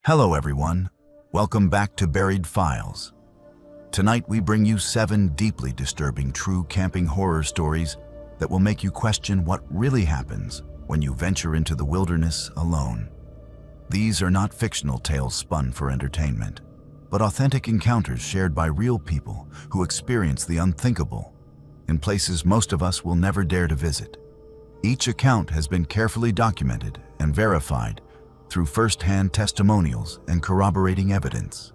Hello everyone, welcome back to Buried Files. Tonight we bring you 7 deeply disturbing true camping horror stories that will make you question what really happens when you venture into the wilderness alone. These are not fictional tales spun for entertainment, but authentic encounters shared by real people who experience the unthinkable in places most of us will never dare to visit. Each account has been carefully documented and verified through first-hand testimonials and corroborating evidence.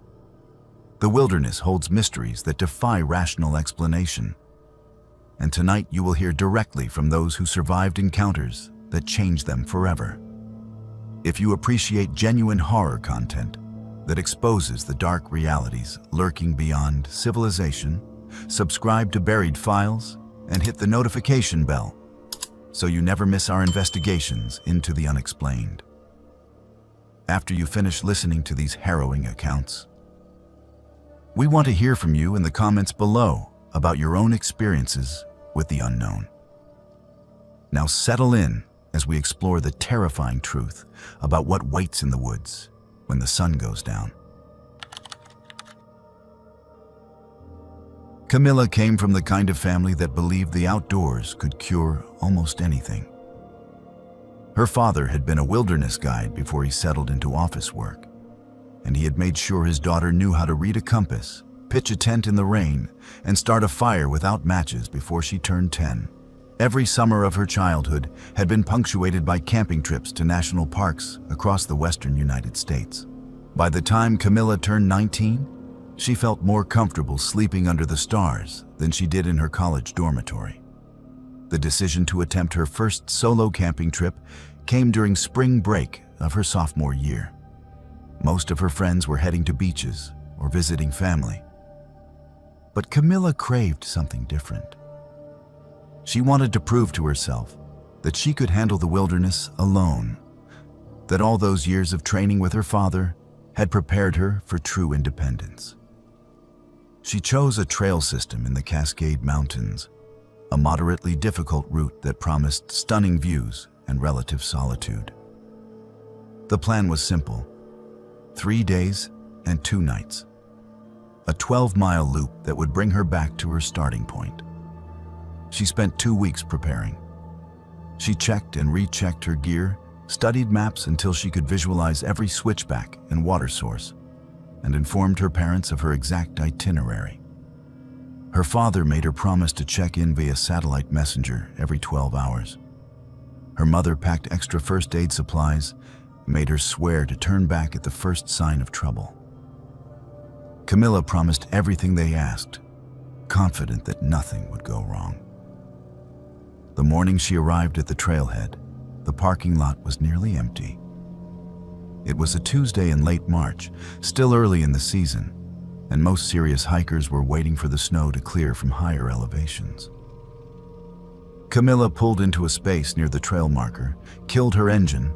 The wilderness holds mysteries that defy rational explanation, and tonight you will hear directly from those who survived encounters that changed them forever. If you appreciate genuine horror content that exposes the dark realities lurking beyond civilization, subscribe to Buried Files and hit the notification bell so you never miss our investigations into the unexplained. After you finish listening to these harrowing accounts, we want to hear from you in the comments below about your own experiences with the unknown. Now settle in as we explore the terrifying truth about what waits in the woods when the sun goes down. Camilla came from the kind of family that believed the outdoors could cure almost anything. Her father had been a wilderness guide before he settled into office work, and he had made sure his daughter knew how to read a compass, pitch a tent in the rain, and start a fire without matches before she turned 10. Every summer of her childhood had been punctuated by camping trips to national parks across the western United States. By the time Camilla turned 19, she felt more comfortable sleeping under the stars than she did in her college dormitory. The decision to attempt her first solo camping trip came during spring break of her sophomore year. Most of her friends were heading to beaches or visiting family. But Camilla craved something different. She wanted to prove to herself that she could handle the wilderness alone, that all those years of training with her father had prepared her for true independence. She chose a trail system in the Cascade Mountains, a moderately difficult route that promised stunning views and relative solitude. The plan was simple: 3 days and 2 nights. A 12-mile loop that would bring her back to her starting point. She spent 2 weeks preparing. She checked and rechecked her gear, studied maps until she could visualize every switchback and water source, and informed her parents of her exact itinerary. Her father made her promise to check in via satellite messenger every 12 hours. Her mother packed extra first aid supplies, made her swear to turn back at the first sign of trouble. Camilla promised everything they asked, confident that nothing would go wrong. The morning she arrived at the trailhead, the parking lot was nearly empty. It was a Tuesday in late March, still early in the season, and most serious hikers were waiting for the snow to clear from higher elevations. Camilla pulled into a space near the trail marker, killed her engine,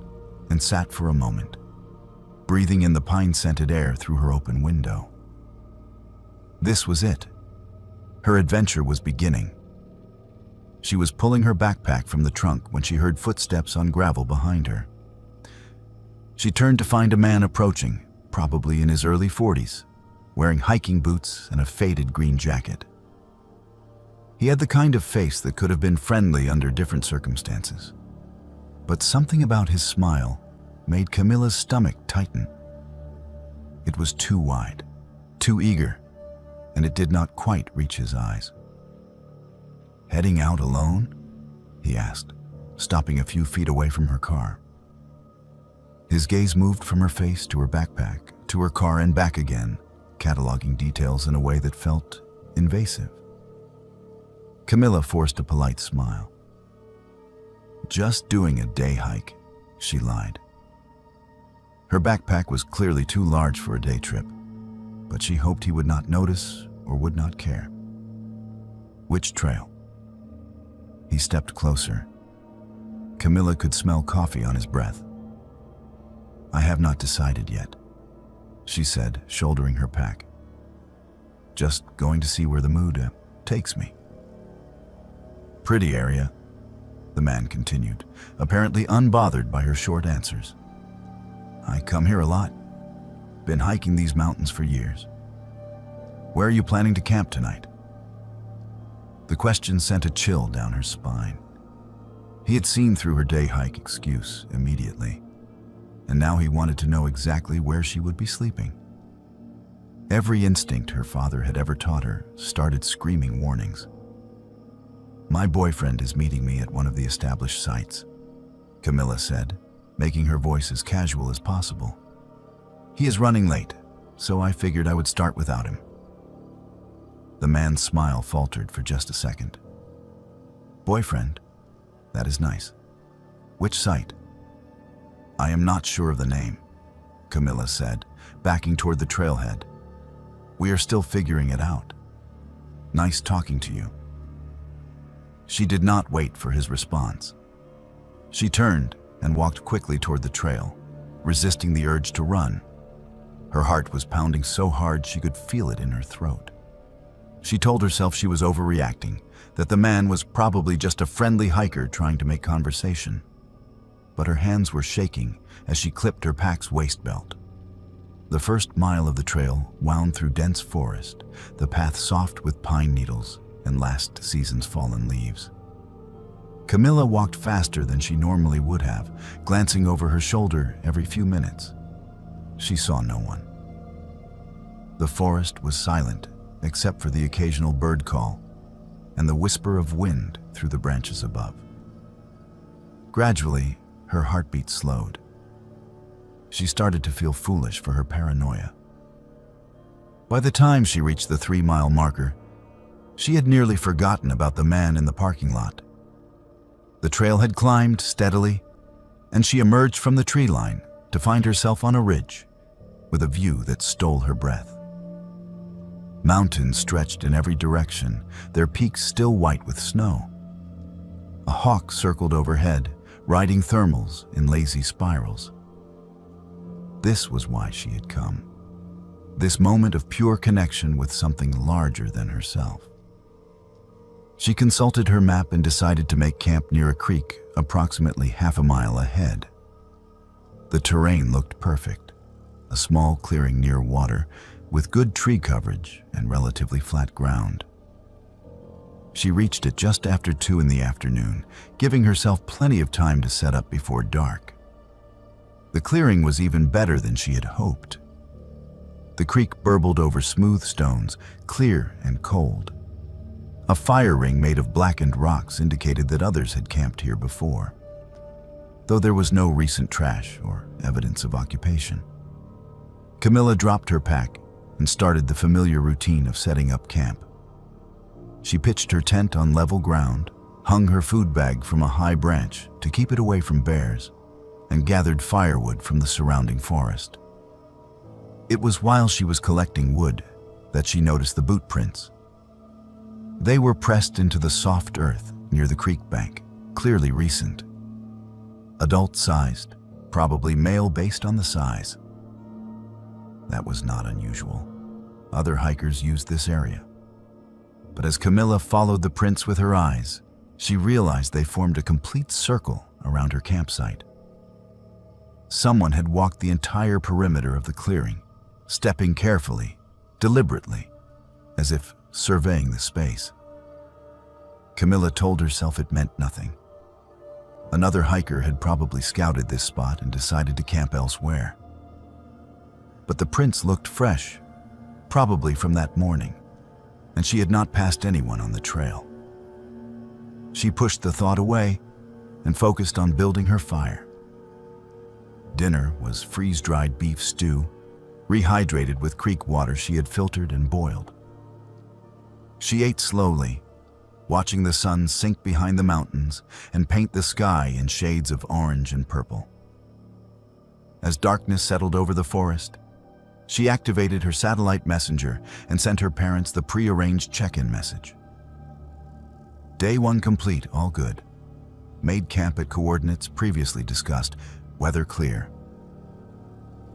and sat for a moment, breathing in the pine-scented air through her open window. This was it. Her adventure was beginning. She was pulling her backpack from the trunk when she heard footsteps on gravel behind her. She turned to find a man approaching, probably in his early 40s, wearing hiking boots and a faded green jacket. He had the kind of face that could have been friendly under different circumstances. But something about his smile made Camilla's stomach tighten. It was too wide, too eager, and it did not quite reach his eyes. "Heading out alone?" he asked, stopping a few feet away from her car. His gaze moved from her face to her backpack, to her car and back again, cataloging details in a way that felt invasive. Camilla forced a polite smile. "Just doing a day hike," she lied. Her backpack was clearly too large for a day trip, but she hoped he would not notice or would not care. "Which trail?" He stepped closer. Camilla could smell coffee on his breath. "I have not decided yet," she said, shouldering her pack. "Just going to see where the mood takes me." "Pretty area," the man continued, apparently unbothered by her short answers. "I come here a lot. Been hiking these mountains for years. Where are you planning to camp tonight? The question sent a chill down her spine. He had seen through her day hike excuse immediately, and now he wanted to know exactly where she would be sleeping. Every instinct her father had ever taught her started screaming warnings. My boyfriend is meeting me at one of the established sites, Camilla said, making her voice as casual as possible. He is running late, so I figured I would start without him. The man's smile faltered for just a second. Boyfriend? That is nice. Which site? I am not sure of the name, Camilla said, backing toward the trailhead. We are still figuring it out. Nice talking to you. She did not wait for his response. She turned and walked quickly toward the trail, resisting the urge to run. Her heart was pounding so hard she could feel it in her throat. She told herself she was overreacting, that the man was probably just a friendly hiker trying to make conversation. But her hands were shaking as she clipped her pack's waist belt. The first mile of the trail wound through dense forest, the path soft with pine needles and last season's fallen leaves. Camilla walked faster than she normally would have, glancing over her shoulder every few minutes. She saw no one. The forest was silent, except for the occasional bird call and the whisper of wind through the branches above. Gradually, her heartbeat slowed. She started to feel foolish for her paranoia. By the time she reached the 3-mile marker, she had nearly forgotten about the man in the parking lot. The trail had climbed steadily, and she emerged from the tree line to find herself on a ridge with a view that stole her breath. Mountains stretched in every direction, their peaks still white with snow. A hawk circled overhead, riding thermals in lazy spirals. This was why she had come. This moment of pure connection with something larger than herself. She consulted her map and decided to make camp near a creek approximately half a mile ahead. The terrain looked perfect, a small clearing near water with good tree coverage and relatively flat ground. She reached it just after 2 in the afternoon, giving herself plenty of time to set up before dark. The clearing was even better than she had hoped. The creek burbled over smooth stones, clear and cold. A fire ring made of blackened rocks indicated that others had camped here before, though there was no recent trash or evidence of occupation. Camilla dropped her pack and started the familiar routine of setting up camp. She pitched her tent on level ground, hung her food bag from a high branch to keep it away from bears, and gathered firewood from the surrounding forest. It was while she was collecting wood that she noticed the boot prints. They were pressed into the soft earth near the creek bank, clearly recent. Adult-sized, probably male based on the size. That was not unusual. Other hikers used this area. But as Camilla followed the prints with her eyes, she realized they formed a complete circle around her campsite. Someone had walked the entire perimeter of the clearing, stepping carefully, deliberately, as if surveying the space. Camilla told herself it meant nothing. Another hiker had probably scouted this spot and decided to camp elsewhere. But the prints looked fresh, probably from that morning, and she had not passed anyone on the trail. She pushed the thought away and focused on building her fire. Dinner was freeze-dried beef stew, rehydrated with creek water she had filtered and boiled. She ate slowly, watching the sun sink behind the mountains and paint the sky in shades of orange and purple. As darkness settled over the forest, she activated her satellite messenger and sent her parents the pre-arranged check-in message. Day 1 complete, all good. Made camp at coordinates previously discussed, weather clear.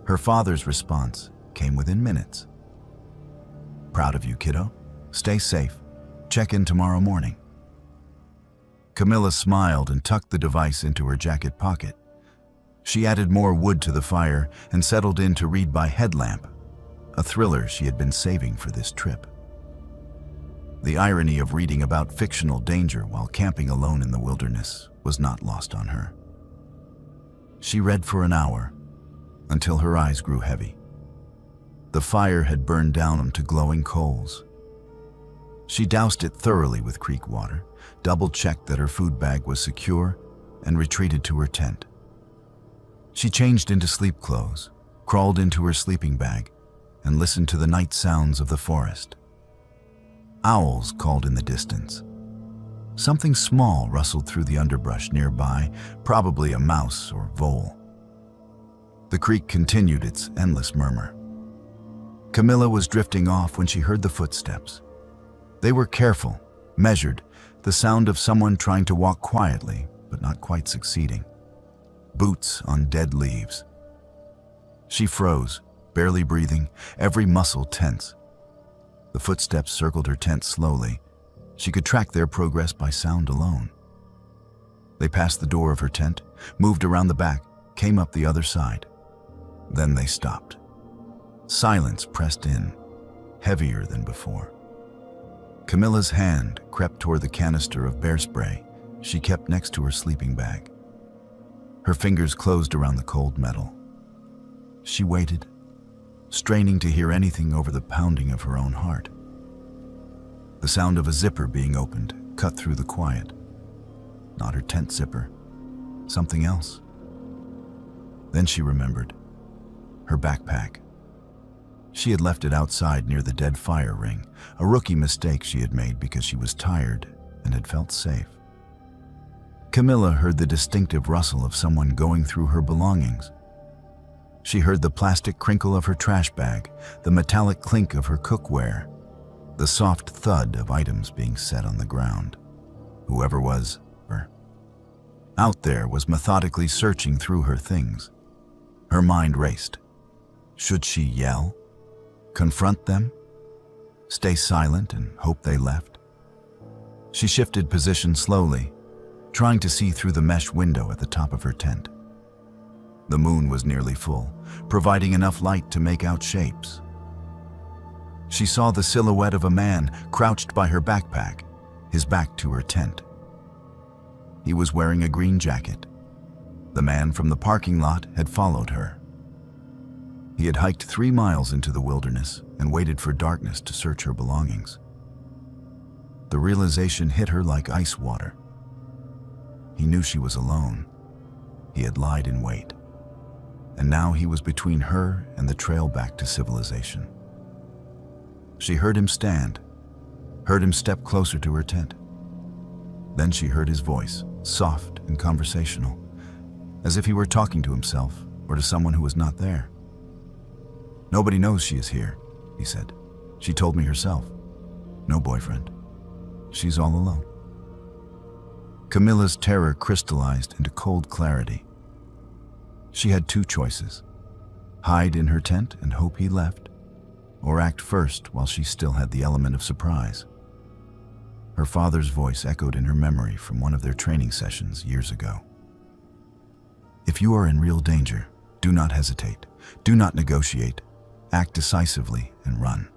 Her father's response came within minutes. Proud of you, kiddo. Stay safe. Check in tomorrow morning. Camilla smiled and tucked the device into her jacket pocket. She added more wood to the fire and settled in to read by headlamp, a thriller she had been saving for this trip. The irony of reading about fictional danger while camping alone in the wilderness was not lost on her. She read for an hour, until her eyes grew heavy. The fire had burned down onto glowing coals. She doused it thoroughly with creek water, double-checked that her food bag was secure, and retreated to her tent. She changed into sleep clothes, crawled into her sleeping bag, and listened to the night sounds of the forest. Owls called in the distance. Something small rustled through the underbrush nearby, probably a mouse or vole. The creek continued its endless murmur. Camilla was drifting off when she heard the footsteps. They were careful, measured, the sound of someone trying to walk quietly, but not quite succeeding. Boots on dead leaves. She froze, barely breathing, every muscle tense. The footsteps circled her tent slowly. She could track their progress by sound alone. They passed the door of her tent, moved around the back, came up the other side. Then they stopped. Silence pressed in, heavier than before. Camilla's hand crept toward the canister of bear spray she kept next to her sleeping bag. Her fingers closed around the cold metal. She waited, straining to hear anything over the pounding of her own heart. The sound of a zipper being opened cut through the quiet. Not her tent zipper, something else. Then she remembered. Her backpack. She had left it outside near the dead fire ring, a rookie mistake she had made because she was tired and had felt safe. Camilla heard the distinctive rustle of someone going through her belongings. She heard the plastic crinkle of her trash bag, the metallic clink of her cookware, the soft thud of items being set on the ground. Whoever was her out there was methodically searching through her things. Her mind raced. Should she yell? Confront them? Stay silent and hope they left? She shifted position slowly, trying to see through the mesh window at the top of her tent. The moon was nearly full, providing enough light to make out shapes. She saw the silhouette of a man crouched by her backpack, his back to her tent. He was wearing a green jacket. The man from the parking lot had followed her. He had hiked 3 miles into the wilderness and waited for darkness to search her belongings. The realization hit her like ice water. He knew she was alone. He had lied in wait. And now he was between her and the trail back to civilization. She heard him stand, heard him step closer to her tent. Then she heard his voice, soft and conversational, as if he were talking to himself or to someone who was not there. "Nobody knows she is here," he said. "She told me herself. No boyfriend. She's all alone." Camilla's terror crystallized into cold clarity. She had 2 choices: hide in her tent and hope he left, or act first while she still had the element of surprise. Her father's voice echoed in her memory from one of their training sessions years ago. "If you are in real danger, do not hesitate, do not negotiate, act decisively and run."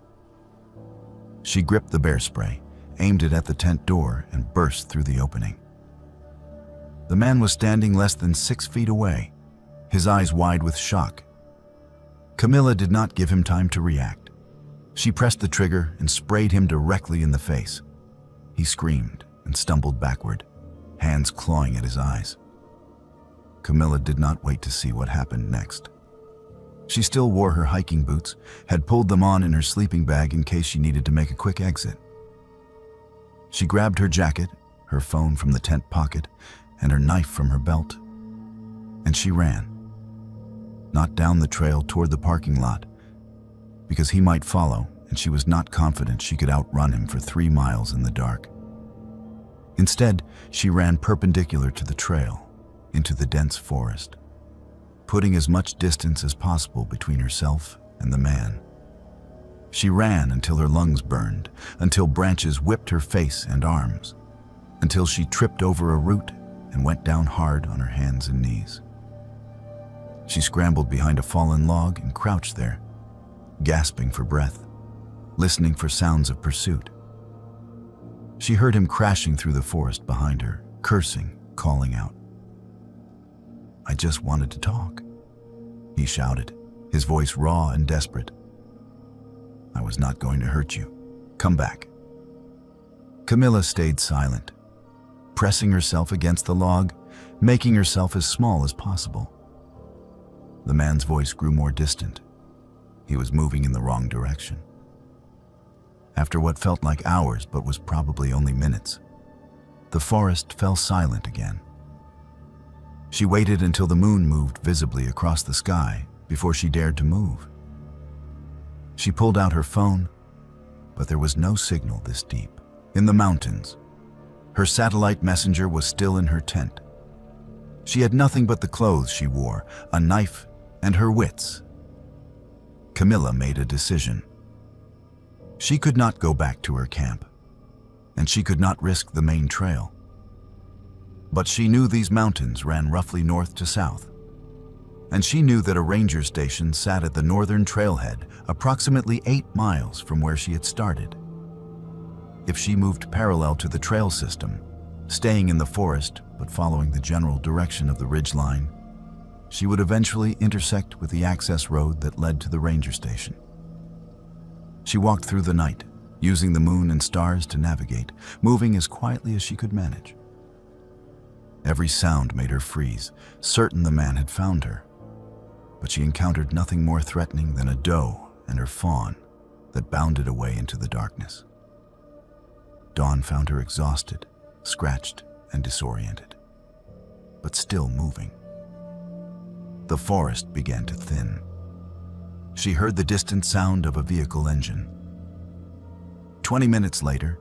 She gripped the bear spray, aimed it at the tent door, and burst through the opening. The man was standing less than 6 feet away, his eyes wide with shock. Camilla did not give him time to react. She pressed the trigger and sprayed him directly in the face. He screamed and stumbled backward, hands clawing at his eyes. Camilla did not wait to see what happened next. She still wore her hiking boots, had pulled them on in her sleeping bag in case she needed to make a quick exit. She grabbed her jacket, her phone from the tent pocket, and her knife from her belt, and she ran. Not down the trail toward the parking lot, because he might follow, and she was not confident she could outrun him for 3 miles in the dark. Instead, she ran perpendicular to the trail, into the dense forest, putting as much distance as possible between herself and the man. She ran until her lungs burned, until branches whipped her face and arms, until she tripped over a root and went down hard on her hands and knees. She scrambled behind a fallen log and crouched there, gasping for breath, listening for sounds of pursuit. She heard him crashing through the forest behind her, cursing, calling out. "I just wanted to talk," he shouted, his voice raw and desperate. "I was not going to hurt you. Come back." Camilla stayed silent, pressing herself against the log, making herself as small as possible. The man's voice grew more distant. He was moving in the wrong direction. After what felt like hours but was probably only minutes, the forest fell silent again. She waited until the moon moved visibly across the sky before she dared to move. She pulled out her phone, but there was no signal this deep. In the mountains, her satellite messenger was still in her tent. She had nothing but the clothes she wore, a knife, and her wits. Camilla made a decision. She could not go back to her camp, and she could not risk the main trail. But she knew these mountains ran roughly north to south, and she knew that a ranger station sat at the northern trailhead, approximately 8 miles from where she had started. If she moved parallel to the trail system, staying in the forest but following the general direction of the ridgeline, she would eventually intersect with the access road that led to the ranger station. She walked through the night, using the moon and stars to navigate, moving as quietly as she could manage. Every sound made her freeze, certain the man had found her. But she encountered nothing more threatening than a doe and her fawn that bounded away into the darkness. Dawn found her exhausted, scratched, and disoriented, but still moving. The forest began to thin. She heard the distant sound of a vehicle engine. 20 minutes later,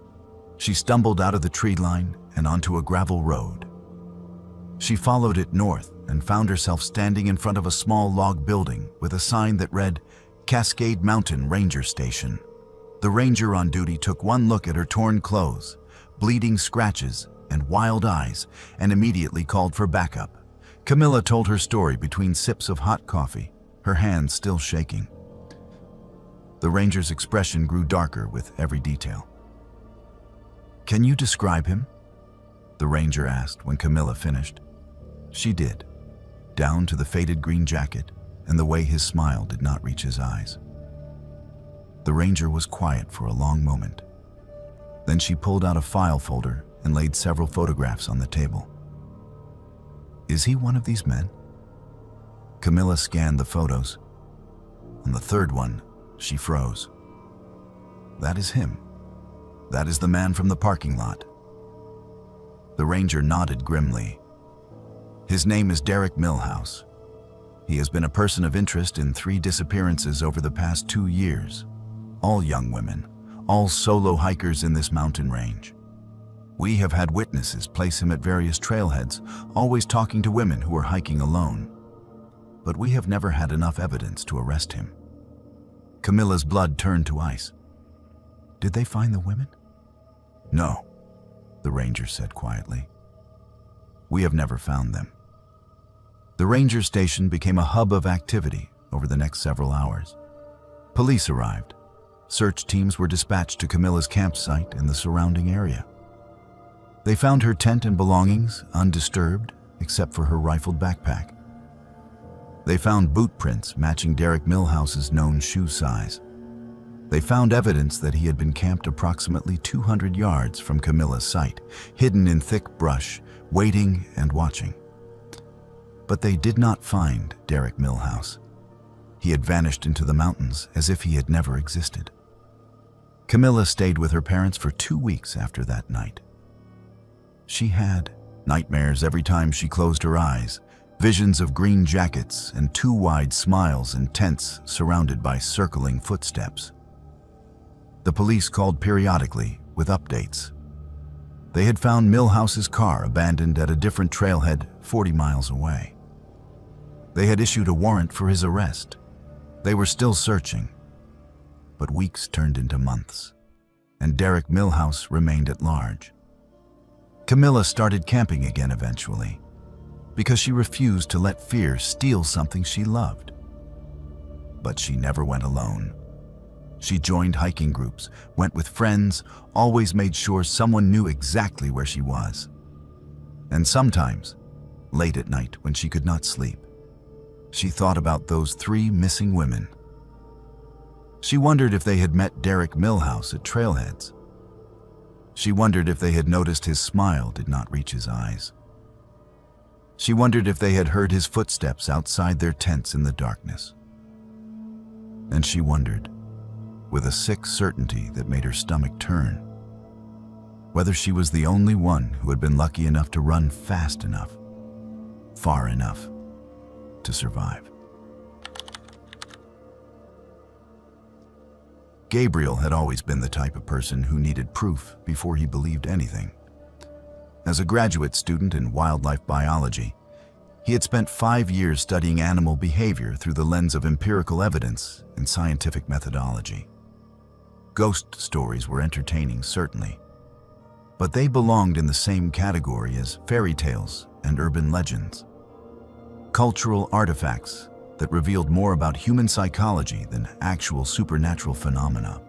she stumbled out of the tree line and onto a gravel road. She followed it north and found herself standing in front of a small log building with a sign that read, "Cascade Mountain Ranger Station." The ranger on duty took one look at her torn clothes, bleeding scratches, and wild eyes, and immediately called for backup. Camilla told her story between sips of hot coffee, her hands still shaking. The ranger's expression grew darker with every detail. "Can you describe him?" the ranger asked when Camilla finished. She did, down to the faded green jacket and the way his smile did not reach his eyes. The ranger was quiet for a long moment. Then she pulled out a file folder and laid several photographs on the table. "Is he one of these men?" Camilla scanned the photos. On the third one, she froze. "That is him. That is the man from the parking lot." The ranger nodded grimly. "His name is Derek Millhouse. He has been a person of interest in 3 disappearances over the past 2 years. All young women, all solo hikers in this mountain range. We have had witnesses place him at various trailheads, always talking to women who are hiking alone. But we have never had enough evidence to arrest him." Camilla's blood turned to ice. "Did they find the women?" "No," the ranger said quietly. "We have never found them." The ranger station became a hub of activity over the next several hours. Police arrived. Search teams were dispatched to Camilla's campsite in the surrounding area. They found her tent and belongings undisturbed except for her rifled backpack. They found boot prints matching Derek Millhouse's known shoe size. They found evidence that he had been camped approximately 200 yards from Camilla's site, hidden in thick brush, waiting and watching. But they did not find Derek Millhouse. He had vanished into the mountains as if he had never existed. Camilla stayed with her parents for 2 weeks after that night. She had nightmares every time she closed her eyes, visions of green jackets and 2 wide smiles in tents surrounded by circling footsteps. The police called periodically with updates. They had found Millhouse's car abandoned at a different trailhead 40 miles away. They had issued a warrant for his arrest. They were still searching, but weeks turned into months, and Derek Millhouse remained at large. Camilla started camping again eventually. because she refused to let fear steal something she loved. But she never went alone. She joined hiking groups, went with friends, always made sure someone knew exactly where she was. And sometimes, late at night when she could not sleep, she thought about those 3 missing women. She wondered if they had met Derek Milhouse at Trailheads. She wondered if they had noticed his smile did not reach his eyes. She wondered if they had heard his footsteps outside their tents in the darkness. And she wondered, with a sick certainty that made her stomach turn, whether she was the only one who had been lucky enough to run fast enough, far enough, to survive. Gabriel had always been the type of person who needed proof before he believed anything. As a graduate student in wildlife biology, he had spent 5 years studying animal behavior through the lens of empirical evidence and scientific methodology. Ghost stories were entertaining, certainly, but they belonged in the same category as fairy tales and urban legends. Cultural artifacts that revealed more about human psychology than actual supernatural phenomena.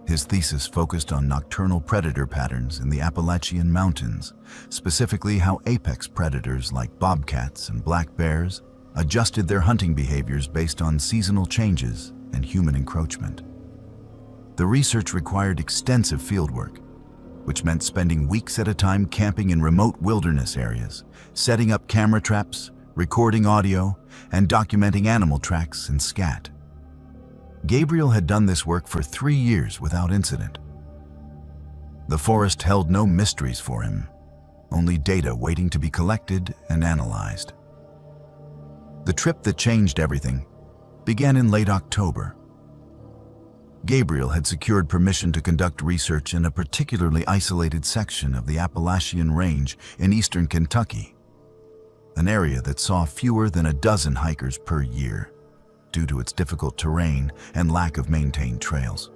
His thesis focused on nocturnal predator patterns in the Appalachian Mountains, specifically how apex predators like bobcats and black bears adjusted their hunting behaviors based on seasonal changes and human encroachment. The research required extensive fieldwork, which meant spending weeks at a time camping in remote wilderness areas, setting up camera traps, recording audio, and documenting animal tracks and scat. Gabriel had done this work for 3 years without incident. The forest held no mysteries for him, only data waiting to be collected and analyzed. The trip that changed everything began in late October. Gabriel had secured permission to conduct research in a particularly isolated section of the Appalachian Range in eastern Kentucky, an area that saw fewer than a dozen hikers per year, due to its difficult terrain and lack of maintained trails.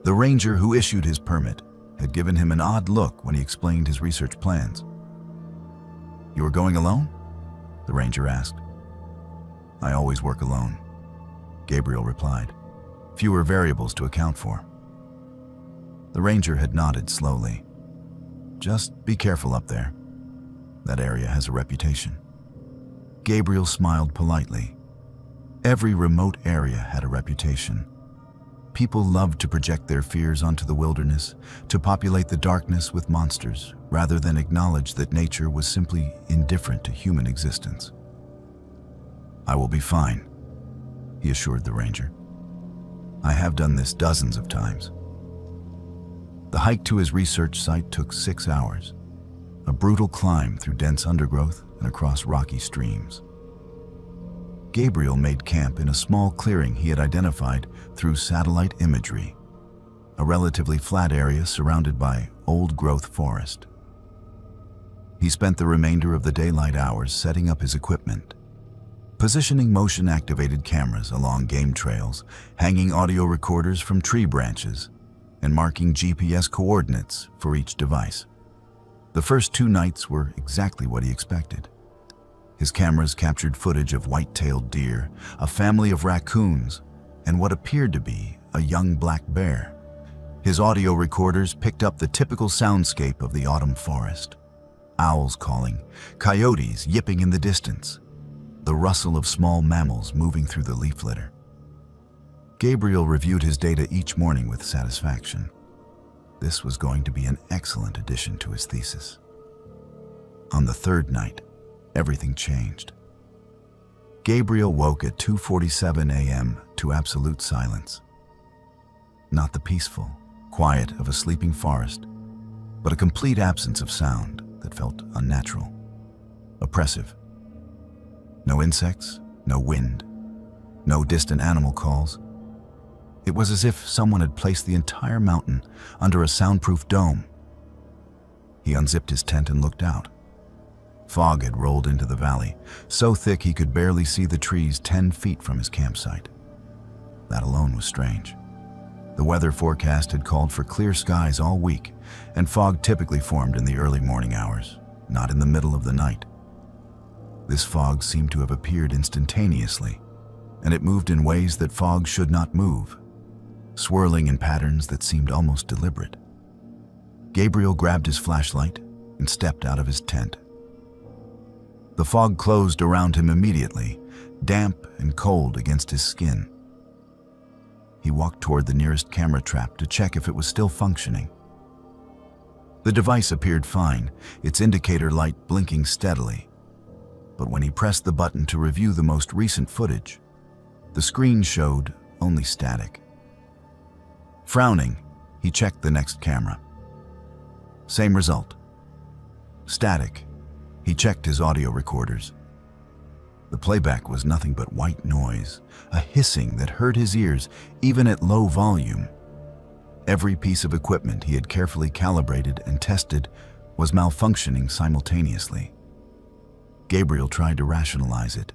The ranger who issued his permit had given him an odd look when he explained his research plans. "You are going alone?" the ranger asked. "I always work alone," Gabriel replied. "Fewer variables to account for." The ranger had nodded slowly. "Just be careful up there. That area has a reputation." Gabriel smiled politely. Every remote area had a reputation. People loved to project their fears onto the wilderness, to populate the darkness with monsters, rather than acknowledge that nature was simply indifferent to human existence. "I will be fine," he assured the ranger. "I have done this dozens of times." The hike to his research site took 6 hours, a brutal climb through dense undergrowth and across rocky streams. Gabriel made camp in a small clearing he had identified through satellite imagery, a relatively flat area surrounded by old-growth forest. He spent the remainder of the daylight hours setting up his equipment, positioning motion-activated cameras along game trails, hanging audio recorders from tree branches, and marking GPS coordinates for each device. The first 2 nights were exactly what he expected. His cameras captured footage of white-tailed deer, a family of raccoons, and what appeared to be a young black bear. His audio recorders picked up the typical soundscape of the autumn forest. Owls calling, coyotes yipping in the distance, the rustle of small mammals moving through the leaf litter. Gabriel reviewed his data each morning with satisfaction. This was going to be an excellent addition to his thesis. On the 3rd night, everything changed. Gabriel woke at 2:47 a.m. to absolute silence. Not the peaceful quiet of a sleeping forest, but a complete absence of sound that felt unnatural, oppressive. No insects, no wind, no distant animal calls. It was as if someone had placed the entire mountain under a soundproof dome. He unzipped his tent and looked out. Fog had rolled into the valley, so thick he could barely see the trees 10 feet from his campsite. That alone was strange. The weather forecast had called for clear skies all week, and fog typically formed in the early morning hours, not in the middle of the night. This fog seemed to have appeared instantaneously, and it moved in ways that fog should not move, swirling in patterns that seemed almost deliberate. Gabriel grabbed his flashlight and stepped out of his tent. The fog closed around him immediately, damp and cold against his skin. He walked toward the nearest camera trap to check if it was still functioning. The device appeared fine, its indicator light blinking steadily. But when he pressed the button to review the most recent footage, the screen showed only static. Frowning, he checked the next camera. Same result. Static. He checked his audio recorders. The playback was nothing but white noise, a hissing that hurt his ears even at low volume. Every piece of equipment he had carefully calibrated and tested was malfunctioning simultaneously. Gabriel tried to rationalize it.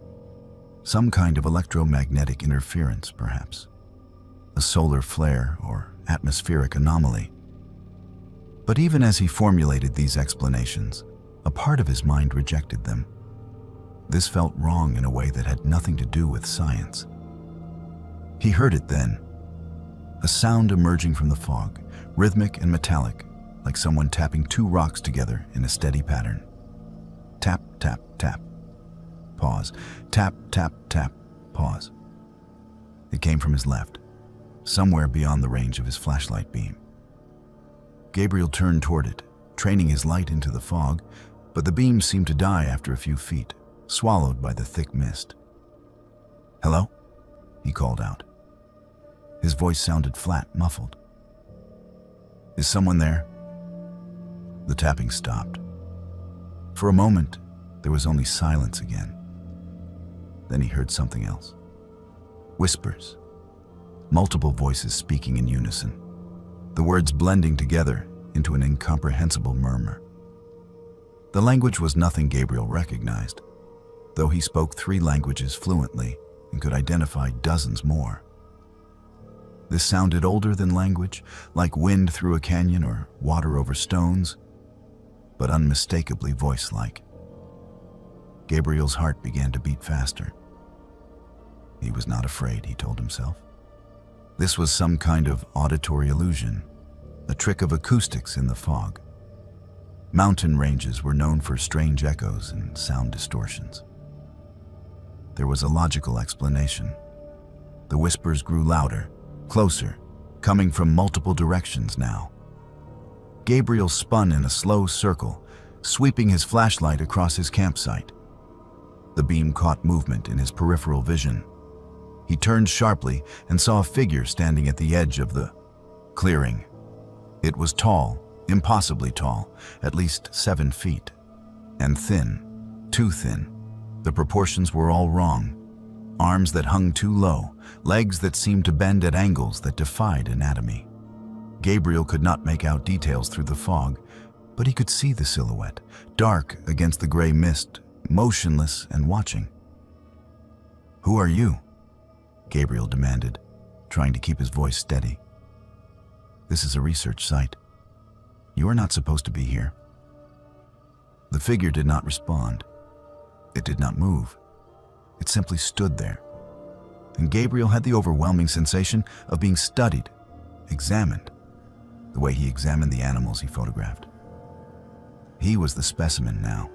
Some kind of electromagnetic interference, perhaps. A solar flare or atmospheric anomaly. But even as he formulated these explanations, a part of his mind rejected them. This felt wrong in a way that had nothing to do with science. He heard it then. A sound emerging from the fog, rhythmic and metallic, like someone tapping two rocks together in a steady pattern. Tap, tap, tap. Pause. Tap, tap, tap. Pause. It came from his left, somewhere beyond the range of his flashlight beam. Gabriel turned toward it, training his light into the fog, but the beam seemed to die after a few feet, swallowed by the thick mist. "Hello?" he called out. His voice sounded flat, muffled. "Is someone there?" The tapping stopped. For a moment, there was only silence again. Then he heard something else. Whispers. Multiple voices speaking in unison, the words blending together into an incomprehensible murmur. The language was nothing Gabriel recognized, though he spoke 3 languages fluently and could identify dozens more. This sounded older than language, like wind through a canyon or water over stones, but unmistakably voice-like. Gabriel's heart began to beat faster. He was not afraid, he told himself. This was some kind of auditory illusion, a trick of acoustics in the fog. Mountain ranges were known for strange echoes and sound distortions. There was a logical explanation. The whispers grew louder, closer, coming from multiple directions now. Gabriel spun in a slow circle, sweeping his flashlight across his campsite. The beam caught movement in his peripheral vision. He turned sharply and saw a figure standing at the edge of the clearing. It was tall, impossibly tall, at least 7 feet, and thin, too thin. The proportions were all wrong. Arms that hung too low, legs that seemed to bend at angles that defied anatomy. Gabriel could not make out details through the fog, but he could see the silhouette, dark against the gray mist, motionless and watching. "Who are you?" Gabriel demanded, trying to keep his voice steady. "This is a research site. You are not supposed to be here." The figure did not respond. It did not move. It simply stood there. And Gabriel had the overwhelming sensation of being studied, examined, the way he examined the animals he photographed. He was the specimen now.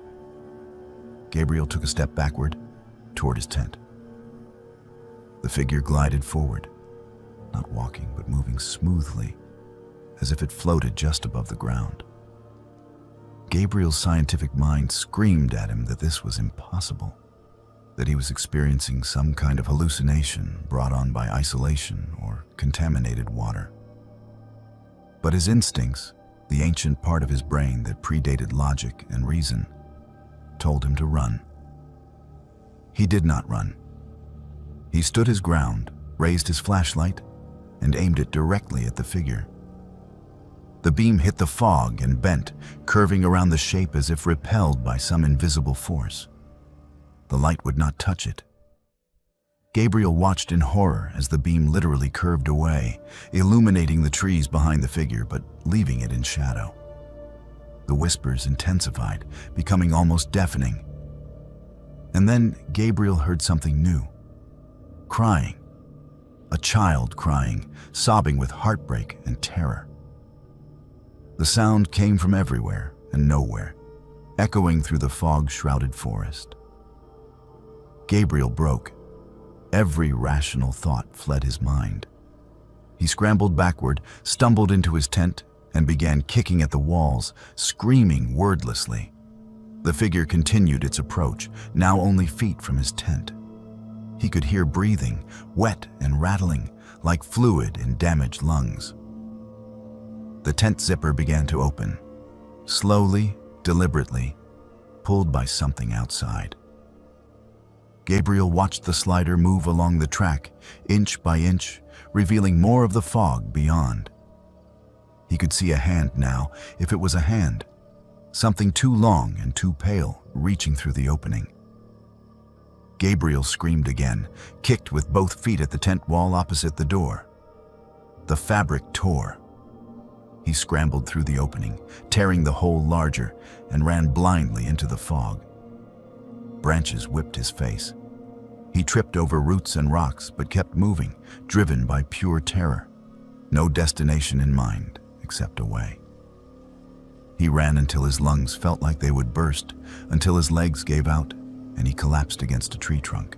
Gabriel took a step backward toward his tent. The figure glided forward, not walking but moving smoothly, as if it floated just above the ground. Gabriel's scientific mind screamed at him that this was impossible, that he was experiencing some kind of hallucination brought on by isolation or contaminated water. But his instincts, the ancient part of his brain that predated logic and reason, told him to run. He did not run. He stood his ground, raised his flashlight, and aimed it directly at the figure. The beam hit the fog and bent, curving around the shape as if repelled by some invisible force. The light would not touch it. Gabriel watched in horror as the beam literally curved away, illuminating the trees behind the figure but leaving it in shadow. The whispers intensified, becoming almost deafening. And then Gabriel heard something new. Crying. A child crying, sobbing with heartbreak and terror. The sound came from everywhere and nowhere, echoing through the fog-shrouded forest. Gabriel broke. Every rational thought fled his mind. He scrambled backward, stumbled into his tent, and began kicking at the walls, screaming wordlessly. The figure continued its approach, now only feet from his tent. He could hear breathing, wet and rattling, like fluid in damaged lungs. The tent zipper began to open, slowly, deliberately, pulled by something outside. Gabriel watched the slider move along the track, inch by inch, revealing more of the fog beyond. He could see a hand now, if it was a hand, something too long and too pale, reaching through the opening. Gabriel screamed again, kicked with both feet at the tent wall opposite the door. The fabric tore. He scrambled through the opening, tearing the hole larger, and ran blindly into the fog. Branches whipped his face. He tripped over roots and rocks, but kept moving, driven by pure terror. No destination in mind, except away. He ran until his lungs felt like they would burst, until his legs gave out, and he collapsed against a tree trunk.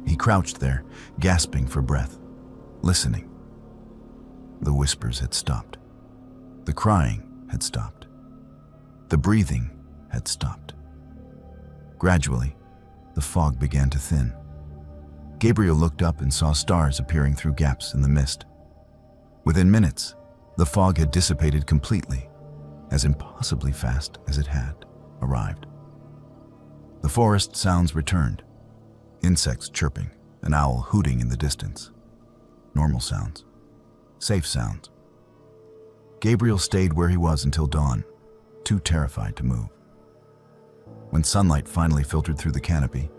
He crouched there, gasping for breath, listening. The whispers had stopped. The crying had stopped. The breathing had stopped. Gradually, the fog began to thin. Gabriel looked up and saw stars appearing through gaps in the mist. Within minutes, the fog had dissipated completely, as impossibly fast as it had arrived. The forest sounds returned. Insects chirping, an owl hooting in the distance. Normal sounds. Safe sounds. Gabriel stayed where he was until dawn, too terrified to move. When sunlight finally filtered through the canopy,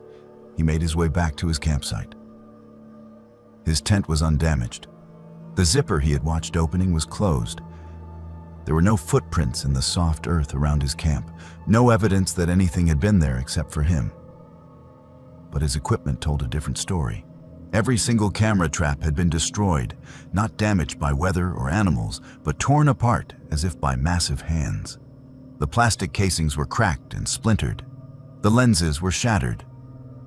he made his way back to his campsite. His tent was undamaged. The zipper he had watched opening was closed. There were no footprints in the soft earth around his camp, no evidence that anything had been there except for him. But his equipment told a different story. Every single camera trap had been destroyed, not damaged by weather or animals, but torn apart as if by massive hands. The plastic casings were cracked and splintered. The lenses were shattered.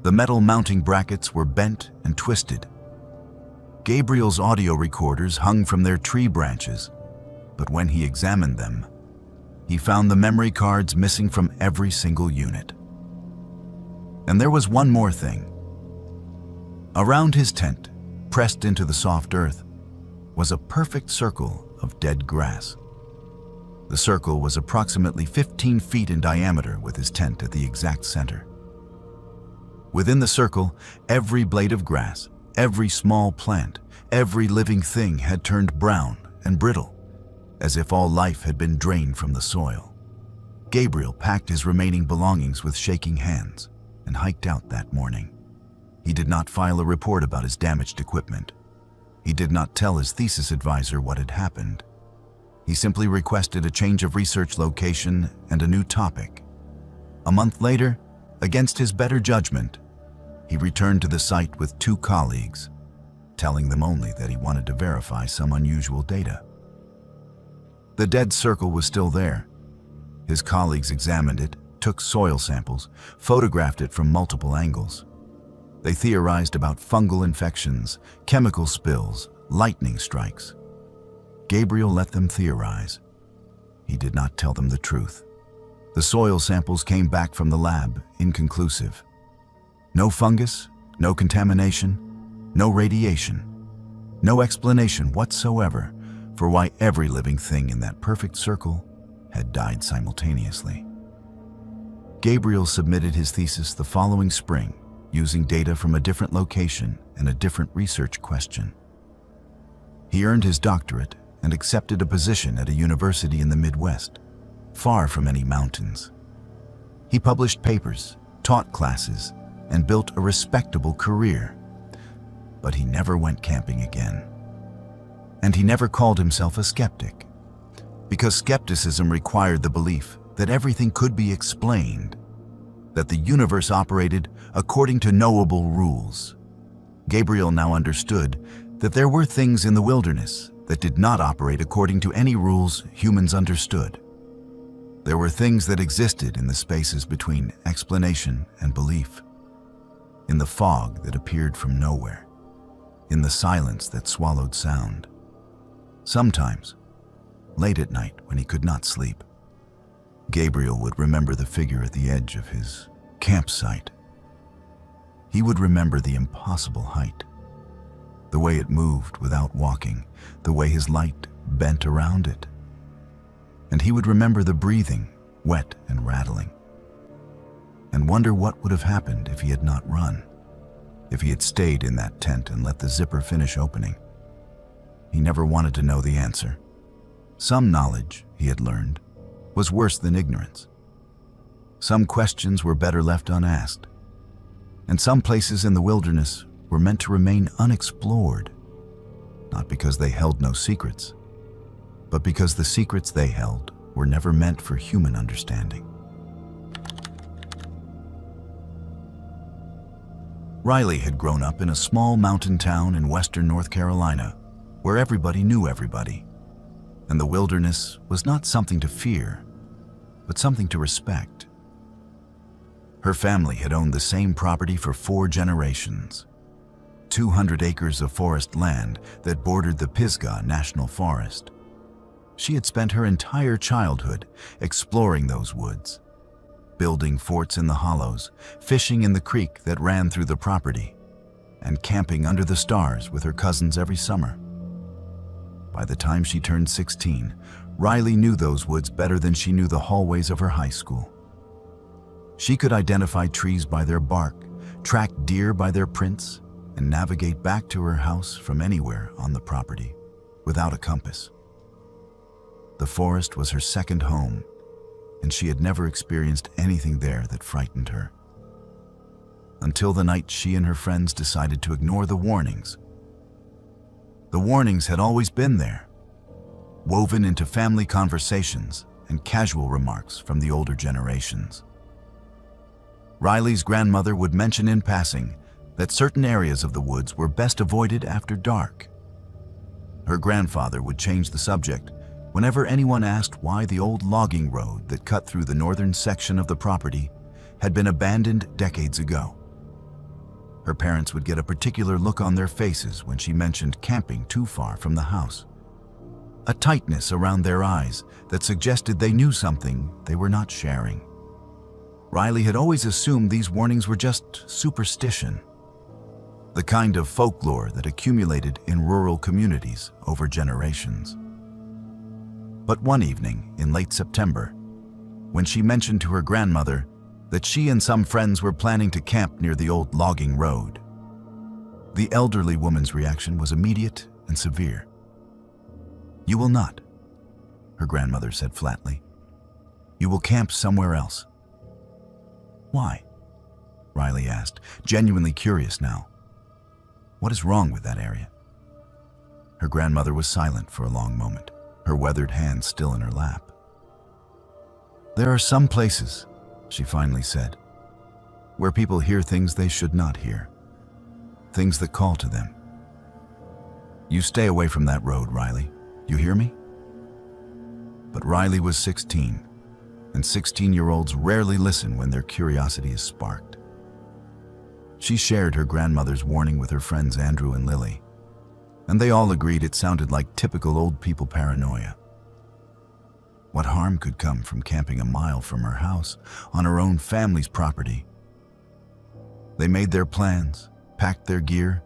The metal mounting brackets were bent and twisted. Gabriel's audio recorders hung from their tree branches, but when he examined them, he found the memory cards missing from every single unit. And there was one more thing. Around his tent, pressed into the soft earth, was a perfect circle of dead grass. The circle was approximately 15 feet in diameter, with his tent at the exact center. Within the circle, every blade of grass, every small plant, every living thing had turned brown and brittle, as if all life had been drained from the soil. Gabriel packed his remaining belongings with shaking hands and hiked out that morning. He did not file a report about his damaged equipment. He did not tell his thesis advisor what had happened. He simply requested a change of research location and a new topic. A month later, against his better judgment, he returned to the site with 2 colleagues, telling them only that he wanted to verify some unusual data. The dead circle was still there. His colleagues examined it, took soil samples, photographed it from multiple angles. They theorized about fungal infections, chemical spills, lightning strikes. Gabriel let them theorize. He did not tell them the truth. The soil samples came back from the lab inconclusive. No fungus, no contamination, no radiation, no explanation whatsoever for why every living thing in that perfect circle had died simultaneously. Gabriel submitted his thesis the following spring, using data from a different location and a different research question. He earned his doctorate and accepted a position at a university in the Midwest, far from any mountains. He published papers, taught classes, and built a respectable career. But he never went camping again. And he never called himself a skeptic, because skepticism required the belief that everything could be explained. that the universe operated according to knowable rules. Gabriel now understood that there were things in the wilderness that did not operate according to any rules humans understood. There were things that existed in the spaces between explanation and belief, in the fog that appeared from nowhere, in the silence that swallowed sound. Sometimes, late at night when he could not sleep, Gabriel would remember the figure at the edge of his campsite. He would remember the impossible height, the way it moved without walking, the way his light bent around it. And he would remember the breathing, wet and rattling, and wonder what would have happened if he had not run, if he had stayed in that tent and let the zipper finish opening. He never wanted to know the answer. Some knowledge, he had learned, was worse than ignorance. Some questions were better left unasked, and some places in the wilderness were meant to remain unexplored, not because they held no secrets, but because the secrets they held were never meant for human understanding. Riley had grown up in a small mountain town in western North Carolina, where everybody knew everybody, and the wilderness was not something to fear, but something to respect. Her family had owned the same property for 4 generations, 200 acres of forest land that bordered the Pisgah National Forest. She had spent her entire childhood exploring those woods, building forts in the hollows, fishing in the creek that ran through the property, and camping under the stars with her cousins every summer. By the time she turned 16, Riley knew those woods better than she knew the hallways of her high school. She could identify trees by their bark, track deer by their prints, and navigate back to her house from anywhere on the property without a compass. The forest was her second home, and she had never experienced anything there that frightened her. Until the night she and her friends decided to ignore the warnings. The warnings had always been there, woven into family conversations and casual remarks from the older generations. Riley's grandmother would mention in passing that certain areas of the woods were best avoided after dark. Her grandfather would change the subject whenever anyone asked why the old logging road that cut through the northern section of the property had been abandoned decades ago. Her parents would get a particular look on their faces when she mentioned camping too far from the house, a tightness around their eyes that suggested they knew something they were not sharing. Riley had always assumed these warnings were just superstition, the kind of folklore that accumulated in rural communities over generations. But one evening in late September, when she mentioned to her grandmother that she and some friends were planning to camp near the old logging road, the elderly woman's reaction was immediate and severe. "You will not," her grandmother said flatly. "You will camp somewhere else." "Why?" Riley asked, genuinely curious now. "What is wrong with that area?" Her grandmother was silent for a long moment, her weathered hand still in her lap. "There are some places," she finally said, "where people hear things they should not hear, things that call to them. You stay away from that road, Riley. You hear me?" But Riley was 16, and 16-year-olds rarely listen when their curiosity is sparked. She shared her grandmother's warning with her friends Andrew and Lily, and they all agreed it sounded like typical old people paranoia. What harm could come from camping a mile from her house on her own family's property? They made their plans, packed their gear,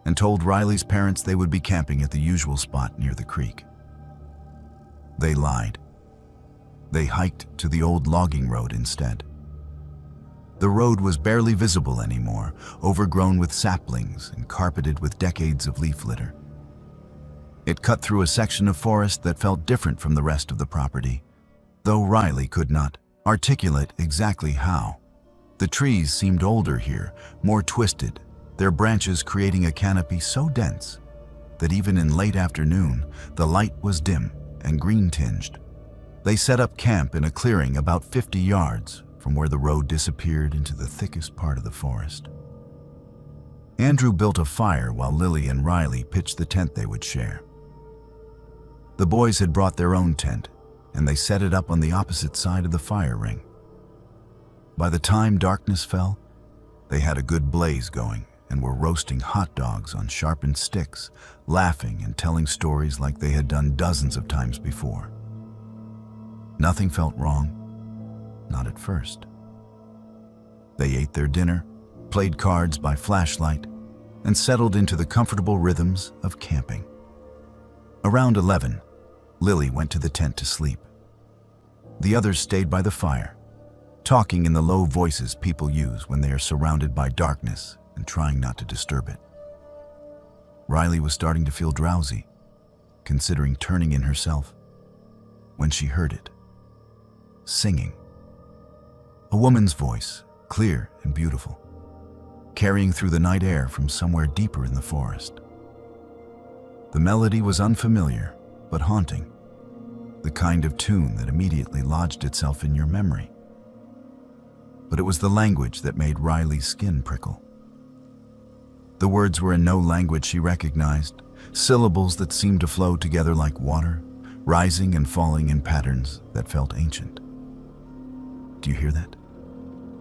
and told Riley's parents they would be camping at the usual spot near the creek. They lied. They hiked to the old logging road instead. The road was barely visible anymore, overgrown with saplings and carpeted with decades of leaf litter. It cut through a section of forest that felt different from the rest of the property, though Riley could not articulate exactly how. The trees seemed older here, more twisted, their branches creating a canopy so dense that even in late afternoon, the light was dim and green-tinged. They set up camp in a clearing about 50 yards from where the road disappeared into the thickest part of the forest. Andrew built a fire while Lily and Riley pitched the tent they would share. The boys had brought their own tent, and they set it up on the opposite side of the fire ring. By the time darkness fell, they had a good blaze going and were roasting hot dogs on sharpened sticks, laughing and telling stories like they had done dozens of times before. Nothing felt wrong, not at first. They ate their dinner, played cards by flashlight, and settled into the comfortable rhythms of camping. Around 11, Lily went to the tent to sleep. The others stayed by the fire, talking in the low voices people use when they are surrounded by darkness and trying not to disturb it. Riley was starting to feel drowsy, considering turning in herself, when she heard it. Singing. A woman's voice, clear and beautiful, carrying through the night air from somewhere deeper in the forest. The melody was unfamiliar, but haunting, the kind of tune that immediately lodged itself in your memory. But it was the language that made Riley's skin prickle. The words were in no language she recognized, syllables that seemed to flow together like water, rising and falling in patterns that felt ancient. "Do you hear that?"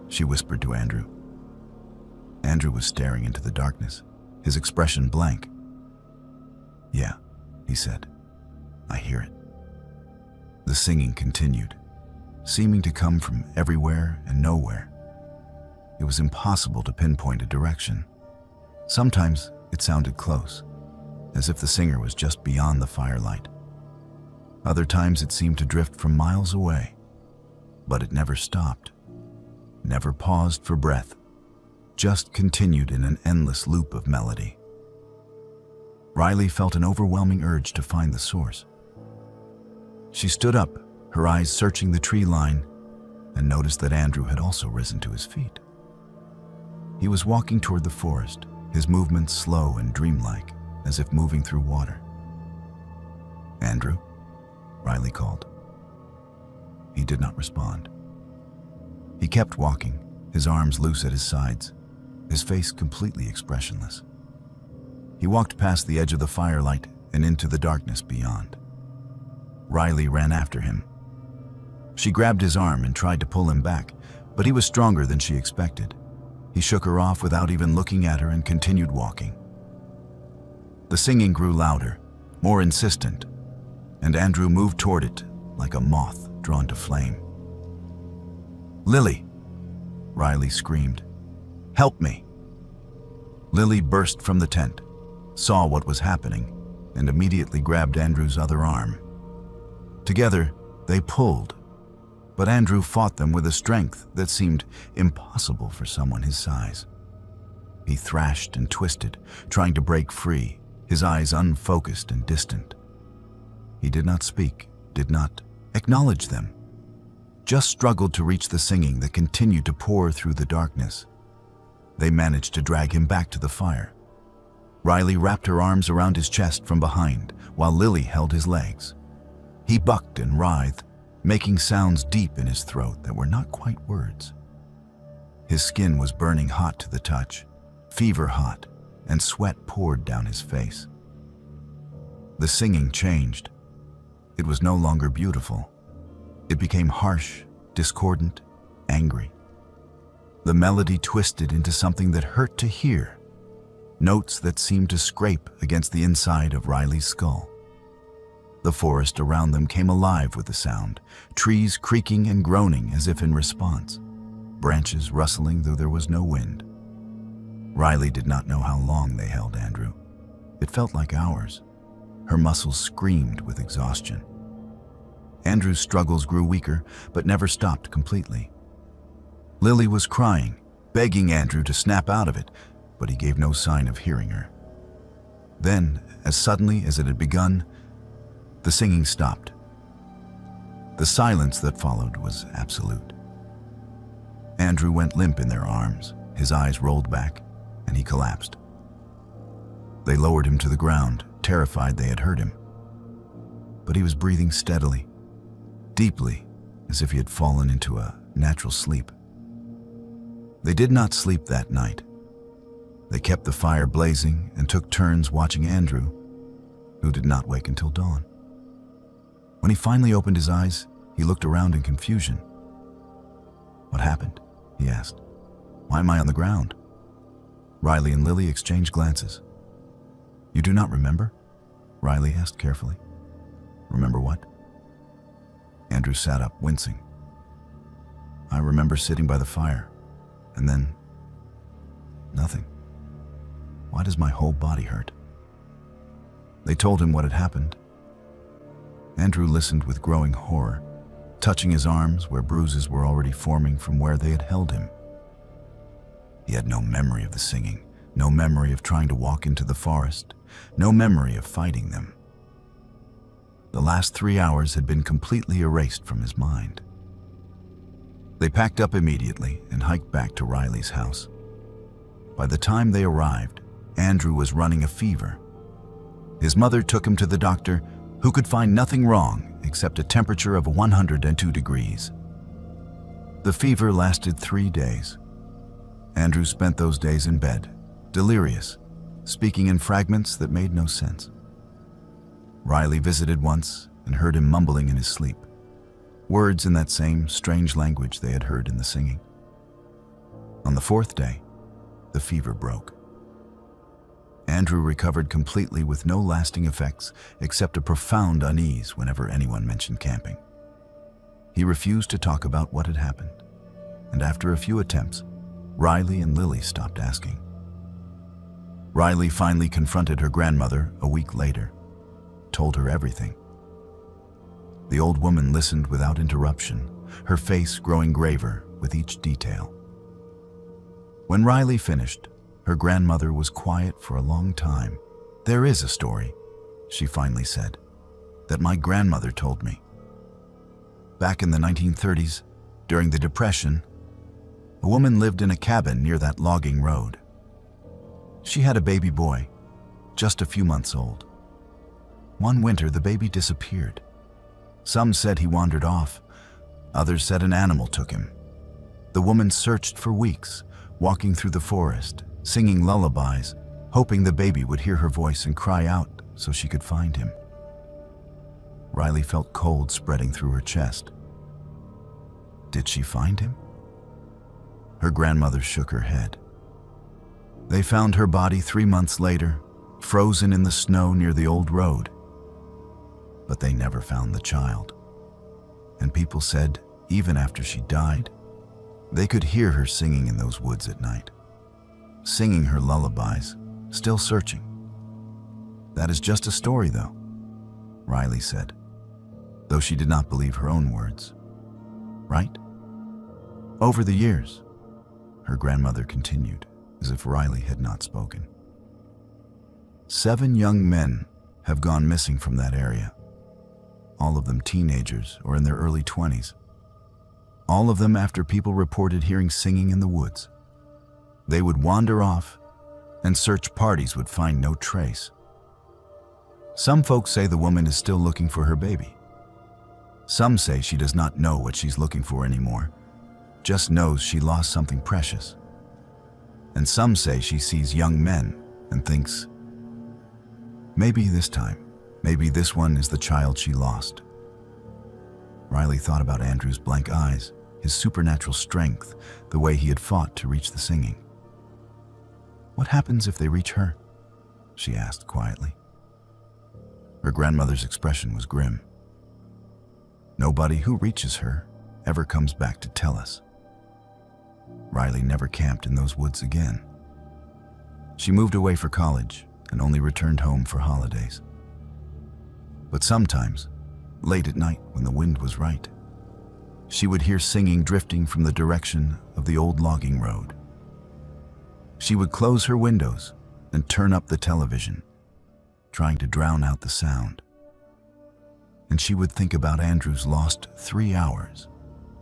she whispered to Andrew. Andrew was staring into the darkness, his expression blank. "Yeah," he said. "I hear it." The singing continued, seeming to come from everywhere and nowhere. It was impossible to pinpoint a direction. Sometimes it sounded close, as if the singer was just beyond the firelight. Other times it seemed to drift from miles away, but it never stopped, never paused for breath, just continued in an endless loop of melody. Riley felt an overwhelming urge to find the source. She stood up, her eyes searching the tree line, and noticed that Andrew had also risen to his feet. He was walking toward the forest, his movements slow and dreamlike, as if moving through water. "Andrew?" Riley called. He did not respond. He kept walking, his arms loose at his sides, his face completely expressionless. He walked past the edge of the firelight and into the darkness beyond. Riley ran after him. She grabbed his arm and tried to pull him back, but he was stronger than she expected. He shook her off without even looking at her and continued walking. The singing grew louder, more insistent, and Andrew moved toward it like a moth drawn to flame. "Lily!" Riley screamed. "Help me!" Lily burst from the tent, saw what was happening, and immediately grabbed Andrew's other arm. Together, they pulled, but Andrew fought them with a strength that seemed impossible for someone his size. He thrashed and twisted, trying to break free, his eyes unfocused and distant. He did not speak, did not acknowledge them, just struggled to reach the singing that continued to pour through the darkness. They managed to drag him back to the fire. Riley wrapped her arms around his chest from behind, while Lily held his legs. He bucked and writhed, making sounds deep in his throat that were not quite words. His skin was burning hot to the touch, fever hot, and sweat poured down his face. The singing changed. It was no longer beautiful. It became harsh, discordant, angry. The melody twisted into something that hurt to hear, notes that seemed to scrape against the inside of Riley's skull. The forest around them came alive with the sound, trees creaking and groaning as if in response, branches rustling though there was no wind. Riley did not know how long they held Andrew. It felt like hours. Her muscles screamed with exhaustion. Andrew's struggles grew weaker, but never stopped completely. Lily was crying, begging Andrew to snap out of it, but he gave no sign of hearing her. Then, as suddenly as it had begun, the singing stopped. The silence that followed was absolute. Andrew went limp in their arms, his eyes rolled back, and he collapsed. They lowered him to the ground, terrified they had hurt him. But he was breathing steadily, deeply, as if he had fallen into a natural sleep. They did not sleep that night. They kept the fire blazing and took turns watching Andrew, who did not wake until dawn. When he finally opened his eyes, he looked around in confusion. "What happened?" he asked. "Why am I on the ground?" Riley and Lily exchanged glances. "You do not remember?" Riley asked carefully. "Remember what?" Andrew sat up, wincing. "I remember sitting by the fire, and then nothing. Why does my whole body hurt?" They told him what had happened. Andrew listened with growing horror, touching his arms where bruises were already forming from where they had held him. He had no memory of the singing, no memory of trying to walk into the forest, no memory of fighting them. The last 3 hours had been completely erased from his mind. They packed up immediately and hiked back to Riley's house. By the time they arrived, Andrew was running a fever. His mother took him to the doctor, who could find nothing wrong except a temperature of 102 degrees. The fever lasted 3 days. Andrew spent those days in bed, delirious, speaking in fragments that made no sense. Riley visited once and heard him mumbling in his sleep, words in that same strange language they had heard in the singing. On the 4th day, the fever broke. Andrew recovered completely with no lasting effects except a profound unease whenever anyone mentioned camping. He refused to talk about what had happened, and after a few attempts, Riley and Lily stopped asking. Riley finally confronted her grandmother a week later, told her everything. The old woman listened without interruption, her face growing graver with each detail. When Riley finished, her grandmother was quiet for a long time. "There is a story," she finally said, "that my grandmother told me. Back in the 1930s, during the Depression, a woman lived in a cabin near that logging road. She had a baby boy, just a few months old. One winter, the baby disappeared. Some said he wandered off. Others said an animal took him. The woman searched for weeks, walking through the forest, singing lullabies, hoping the baby would hear her voice and cry out so she could find him." Riley felt cold spreading through her chest. "Did she find him?" Her grandmother shook her head. "They found her body 3 months later, frozen in the snow near the old road. But they never found the child. And people said, even after she died, they could hear her singing in those woods at night, singing her lullabies, still searching." "That is just a story, though," Riley said, though she did not believe her own words. "Right?" "Over the years," her grandmother continued, as if Riley had not spoken, "7 young men have gone missing from that area. All of them teenagers or in their early 20s. All of them after people reported hearing singing in the woods. They would wander off, and search parties would find no trace. Some folks say the woman is still looking for her baby. Some say she does not know what she's looking for anymore, just knows she lost something precious. And some say she sees young men and thinks, maybe this time, maybe this one is the child she lost." Riley thought about Andrew's blank eyes, his supernatural strength, the way he had fought to reach the singing. "What happens if they reach her?" she asked quietly. Her grandmother's expression was grim. "Nobody who reaches her ever comes back to tell us." Riley never camped in those woods again. She moved away for college and only returned home for holidays. But sometimes, late at night when the wind was right, she would hear singing drifting from the direction of the old logging road. She would close her windows and turn up the television, trying to drown out the sound. And she would think about Andrew's lost 3 hours,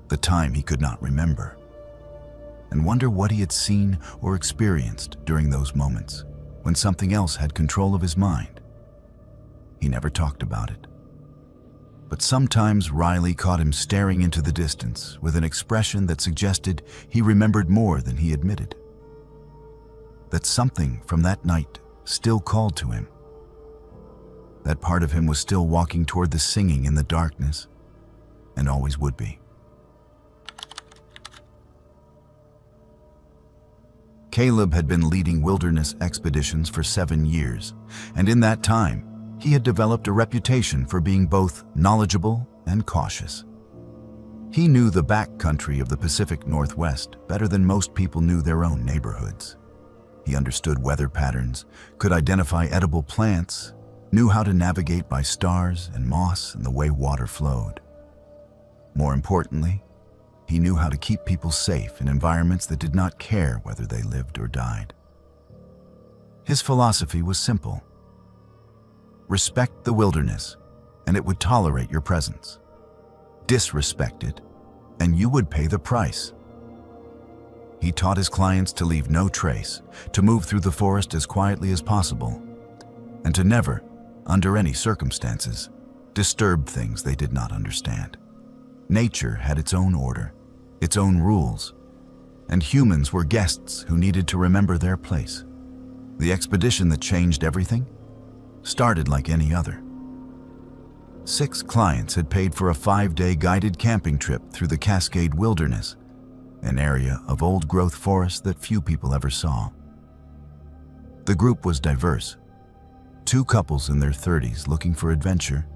the time he could not remember, and wonder what he had seen or experienced during those moments when something else had control of his mind. He never talked about it. But sometimes Riley caught him staring into the distance with an expression that suggested he remembered more than he admitted. That something from that night still called to him. That part of him was still walking toward the singing in the darkness, and always would be. Caleb had been leading wilderness expeditions for 7 years, and in that time, he had developed a reputation for being both knowledgeable and cautious. He knew the backcountry of the Pacific Northwest better than most people knew their own neighborhoods. He understood weather patterns, could identify edible plants, knew how to navigate by stars and moss and the way water flowed. More importantly, he knew how to keep people safe in environments that did not care whether they lived or died. His philosophy was simple. Respect the wilderness, and it would tolerate your presence. Disrespect it, and you would pay the price. He taught his clients to leave no trace, to move through the forest as quietly as possible, and to never, under any circumstances, disturb things they did not understand. Nature had its own order, its own rules, and humans were guests who needed to remember their place. The expedition that changed everything started like any other. 6 clients had paid for a 5-day guided camping trip through the Cascade Wilderness, an area of old-growth forest that few people ever saw. The group was diverse. 2 couples in their 30s looking for adventure,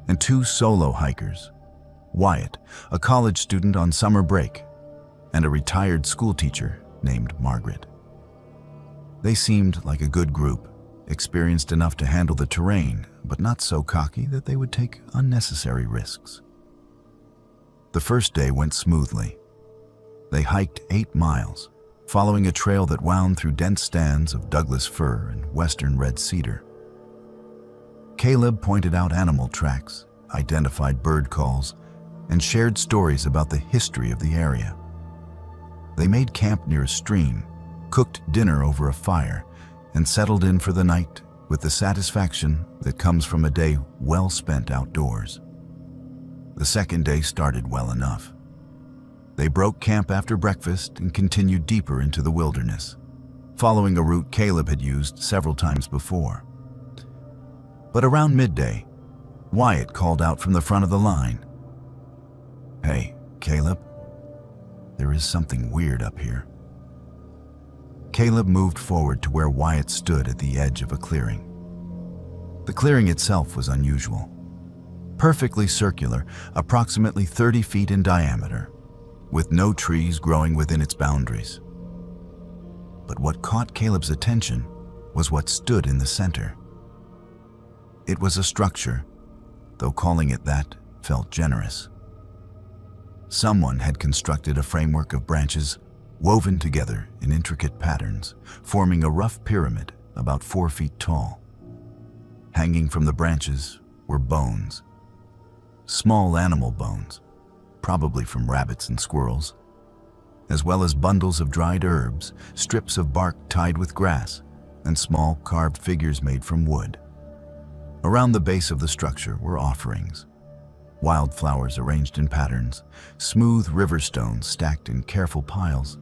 and 2 solo hikers, Wyatt, a college student on summer break, and a retired schoolteacher named Margaret. They seemed like a good group, experienced enough to handle the terrain, but not so cocky that they would take unnecessary risks. The first day went smoothly. They hiked 8 miles, following a trail that wound through dense stands of Douglas fir and western red cedar. Caleb pointed out animal tracks, identified bird calls, and shared stories about the history of the area. They made camp near a stream, cooked dinner over a fire, and settled in for the night with the satisfaction that comes from a day well spent outdoors. The second day started well enough. They broke camp after breakfast and continued deeper into the wilderness, following a route Caleb had used several times before. But around midday, Wyatt called out from the front of the line, "Hey, Caleb, there is something weird up here." Caleb moved forward to where Wyatt stood at the edge of a clearing. The clearing itself was unusual. Perfectly circular, approximately 30 feet in diameter, with no trees growing within its boundaries. But what caught Caleb's attention was what stood in the center. It was a structure, though calling it that felt generous. Someone had constructed a framework of branches woven together in intricate patterns, forming a rough pyramid about 4 feet tall. Hanging from the branches were bones. Small animal bones, probably from rabbits and squirrels, as well as bundles of dried herbs, strips of bark tied with grass, and small carved figures made from wood. Around the base of the structure were offerings. Wildflowers arranged in patterns, smooth river stones stacked in careful piles,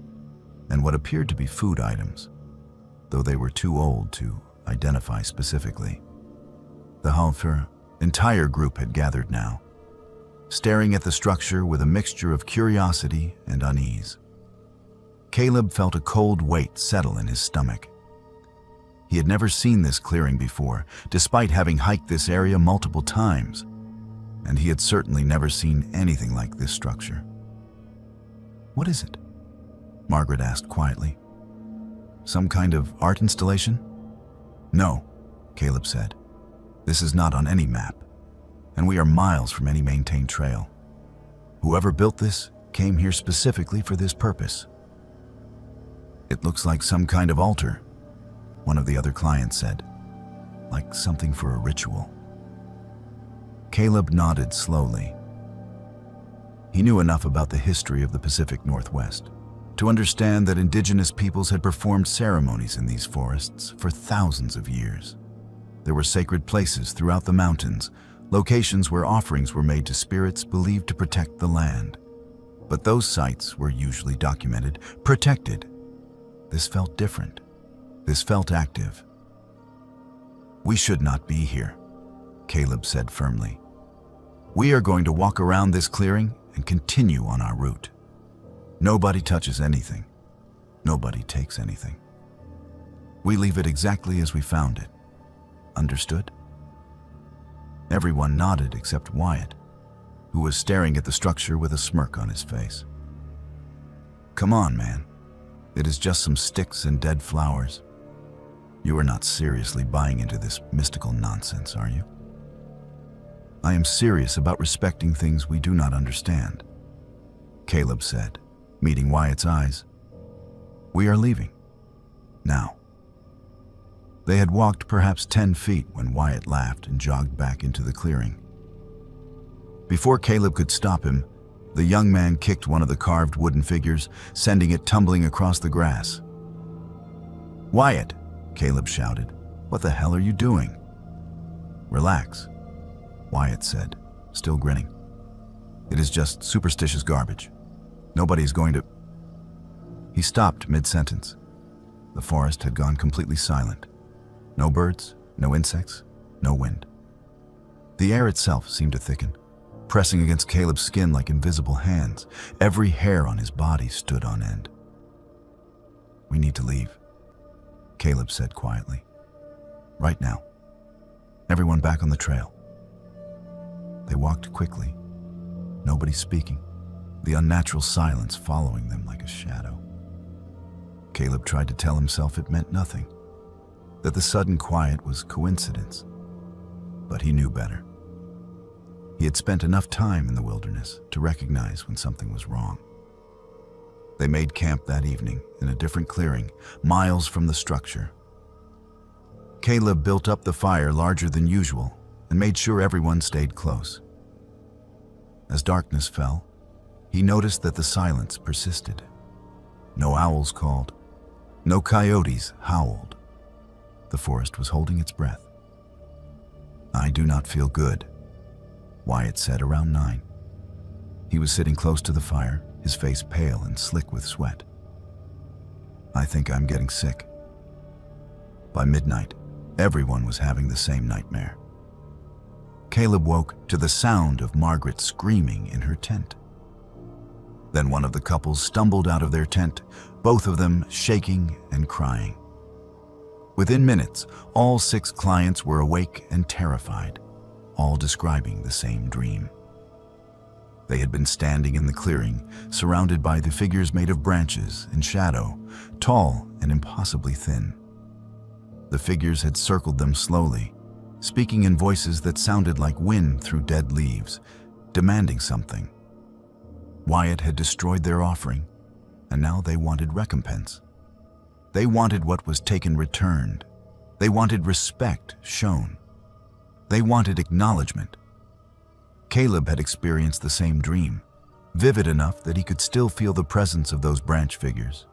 and what appeared to be food items, though they were too old to identify specifically. The Halfer entire group had gathered now, staring at the structure with a mixture of curiosity and unease. Caleb felt a cold weight settle in his stomach. He had never seen this clearing before, despite having hiked this area multiple times, and he had certainly never seen anything like this structure. "What is it?" Margaret asked quietly. "Some kind of art installation?" "No," Caleb said. "This is not on any map, and we are miles from any maintained trail. Whoever built this came here specifically for this purpose." "It looks like some kind of altar," one of the other clients said, "like something for a ritual." Caleb nodded slowly. He knew enough about the history of the Pacific Northwest to understand that indigenous peoples had performed ceremonies in these forests for thousands of years. There were sacred places throughout the mountains, locations where offerings were made to spirits believed to protect the land. But those sites were usually documented, protected. This felt different. This felt active. "We should not be here," Caleb said firmly. "We are going to walk around this clearing and continue on our route. Nobody touches anything. Nobody takes anything. We leave it exactly as we found it. Understood?" Everyone nodded except Wyatt, who was staring at the structure with a smirk on his face. "Come on, man. It is just some sticks and dead flowers. You are not seriously buying into this mystical nonsense, are you?" "I am serious about respecting things we do not understand," Caleb said, meeting Wyatt's eyes. "We are leaving. Now." They had walked perhaps 10 feet when Wyatt laughed and jogged back into the clearing. Before Caleb could stop him, the young man kicked one of the carved wooden figures, sending it tumbling across the grass. "Wyatt!" Caleb shouted. "What the hell are you doing?" "Relax," Wyatt said, still grinning. "It is just superstitious garbage. Nobody's going to—" He stopped mid-sentence. The forest had gone completely silent. No birds, no insects, no wind. The air itself seemed to thicken, pressing against Caleb's skin like invisible hands. Every hair on his body stood on end. "We need to leave," Caleb said quietly. "Right now. Everyone back on the trail." They walked quickly, nobody speaking, the unnatural silence following them like a shadow. Caleb tried to tell himself it meant nothing, that the sudden quiet was coincidence, but he knew better. He had spent enough time in the wilderness to recognize when something was wrong. They made camp that evening in a different clearing, miles from the structure. Caleb built up the fire larger than usual and made sure everyone stayed close. As darkness fell, he noticed that the silence persisted. No owls called. No coyotes howled. The forest was holding its breath. "I do not feel good," Wyatt said around 9. He was sitting close to the fire, his face pale and slick with sweat. "I think I'm getting sick." By midnight, everyone was having the same nightmare. Caleb woke to the sound of Margaret screaming in her tent. Then one of the couples stumbled out of their tent, both of them shaking and crying. Within minutes, all 6 clients were awake and terrified, all describing the same dream. They had been standing in the clearing, surrounded by the figures made of branches and shadow, tall and impossibly thin. The figures had circled them slowly, speaking in voices that sounded like wind through dead leaves, demanding something. Wyatt had destroyed their offering, and now they wanted recompense. They wanted what was taken returned. They wanted respect shown. They wanted acknowledgement. Caleb had experienced the same dream, vivid enough that he could still feel the presence of those branch figures,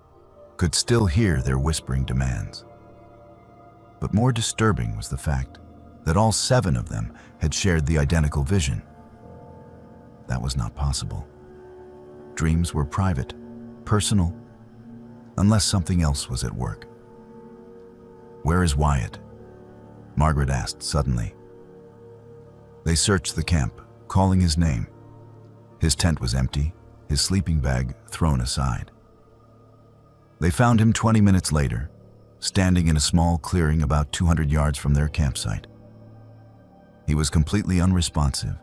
could still hear their whispering demands. But more disturbing was the fact that all 7 of them had shared the identical vision. That was not possible. Dreams were private, personal, unless something else was at work. "Where is Wyatt?" Margaret asked suddenly. They searched the camp, calling his name. His tent was empty, his sleeping bag thrown aside. They found him 20 minutes later, standing in a small clearing about 200 yards from their campsite. He was completely unresponsive,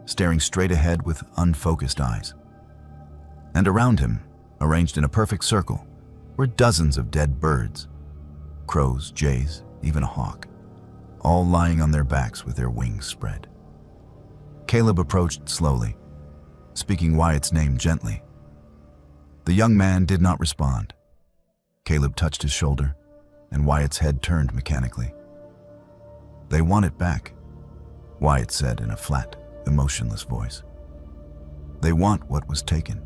staring straight ahead with unfocused eyes. And around him, arranged in a perfect circle, were dozens of dead birds, crows, jays, even a hawk, all lying on their backs with their wings spread. Caleb approached slowly, speaking Wyatt's name gently. The young man did not respond. Caleb touched his shoulder, and Wyatt's head turned mechanically. "They want it back," Wyatt said in a flat, emotionless voice. "They want what was taken.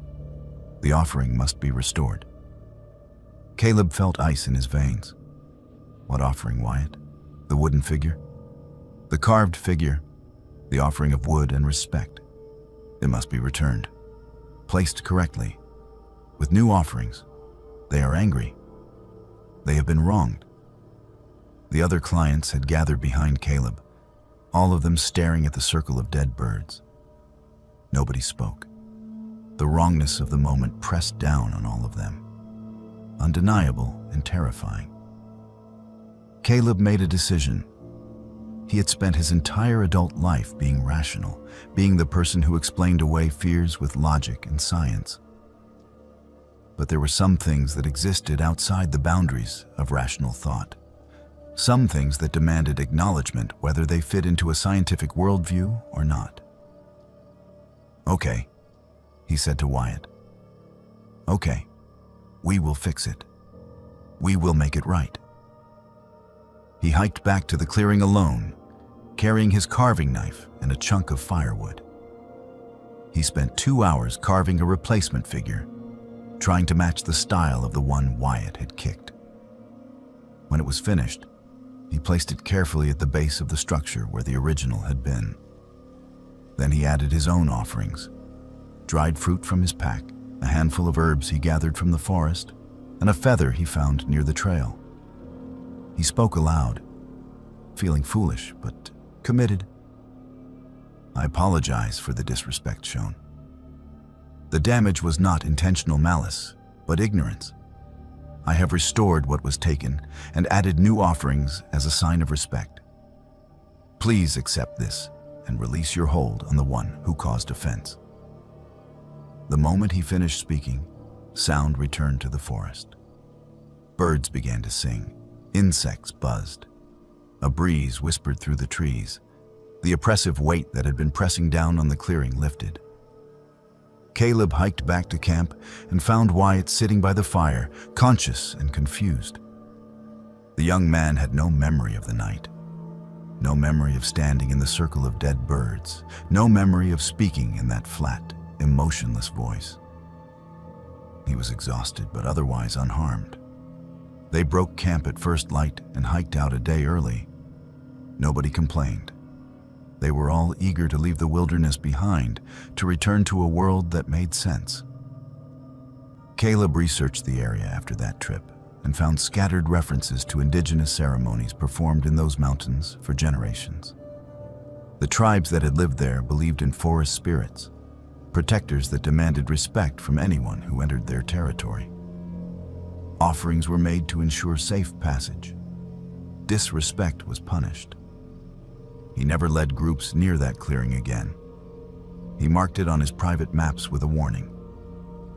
The offering must be restored." Caleb felt ice in his veins. What offering, Wyatt? The wooden figure? The carved figure? the offering of wood and respect. It must be returned, placed correctly. With new offerings, they are angry. They have been wronged. The other clients had gathered behind Caleb, all of them staring at the circle of dead birds. Nobody spoke. The wrongness of the moment pressed down on all of them, undeniable and terrifying. Caleb made a decision. He had spent his entire adult life being rational, being the person who explained away fears with logic and science. But there were some things that existed outside the boundaries of rational thought. Some things that demanded acknowledgement whether they fit into a scientific worldview or not. "Okay," he said to Wyatt. "Okay, we will fix it. We will make it right." He hiked back to the clearing alone, carrying his carving knife and a chunk of firewood. He spent 2 hours carving a replacement figure, trying to match the style of the one Wyatt had kicked. When it was finished, he placed it carefully at the base of the structure where the original had been. Then he added his own offerings: dried fruit from his pack, a handful of herbs he gathered from the forest, and a feather he found near the trail. He spoke aloud, feeling foolish but committed. "I apologize for the disrespect shown. The damage was not intentional malice, but ignorance. I have restored what was taken and added new offerings as a sign of respect. Please accept this and release your hold on the one who caused offense." The moment he finished speaking, sound returned to the forest. Birds began to sing. Insects buzzed. A breeze whispered through the trees. The oppressive weight that had been pressing down on the clearing lifted. Caleb hiked back to camp and found Wyatt sitting by the fire, conscious and confused. The young man had no memory of the night. No memory of standing in the circle of dead birds. No memory of speaking in that flat, emotionless voice. He was exhausted but otherwise unharmed. They broke camp at first light and hiked out a day early. Nobody complained. They were all eager to leave the wilderness behind, to return to a world that made sense. Caleb researched the area after that trip and found scattered references to indigenous ceremonies performed in those mountains for generations. The tribes that had lived there believed in forest spirits, protectors that demanded respect from anyone who entered their territory. Offerings were made to ensure safe passage. Disrespect was punished. He never led groups near that clearing again. He marked it on his private maps with a warning: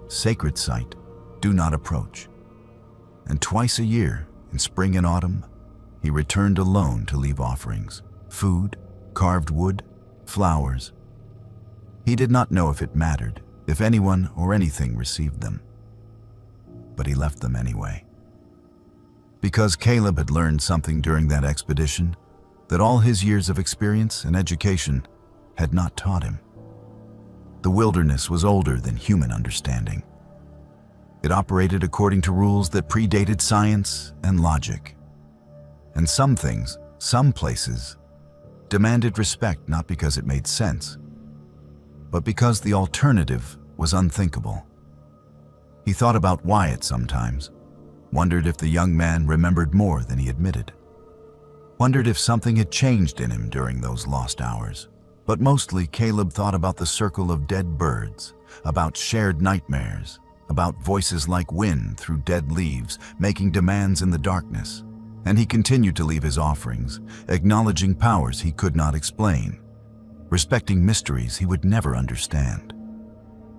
"Sacred site, do not approach." And twice a year, in spring and autumn, he returned alone to leave offerings: food, carved wood, flowers. He did not know if it mattered, if anyone or anything received them. But he left them anyway. Because Caleb had learned something during that expedition that all his years of experience and education had not taught him. The wilderness was older than human understanding. It operated according to rules that predated science and logic. And some things, some places, demanded respect not because it made sense, but because the alternative was unthinkable. He thought about Wyatt sometimes, wondered if the young man remembered more than he admitted, wondered if something had changed in him during those lost hours. But mostly Caleb thought about the circle of dead birds, about shared nightmares, about voices like wind through dead leaves making demands in the darkness. And he continued to leave his offerings, acknowledging powers he could not explain, respecting mysteries he would never understand,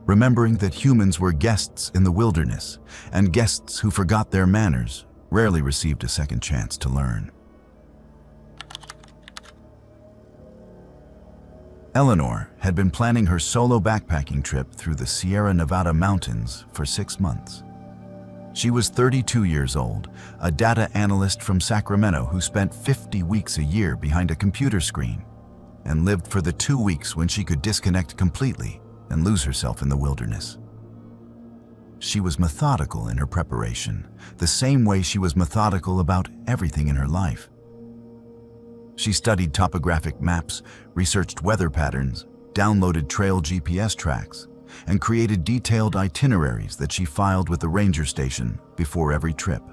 remembering that humans were guests in the wilderness, and guests who forgot their manners rarely received a second chance to learn. Eleanor had been planning her solo backpacking trip through the Sierra Nevada mountains for 6 months. She was 32 years old, a data analyst from Sacramento who spent 50 weeks a year behind a computer screen and lived for the 2 weeks when she could disconnect completely and lose herself in the wilderness. She was methodical in her preparation, the same way she was methodical about everything in her life. She studied topographic maps, researched weather patterns, downloaded trail GPS tracks, and created detailed itineraries that she filed with the ranger station before every trip.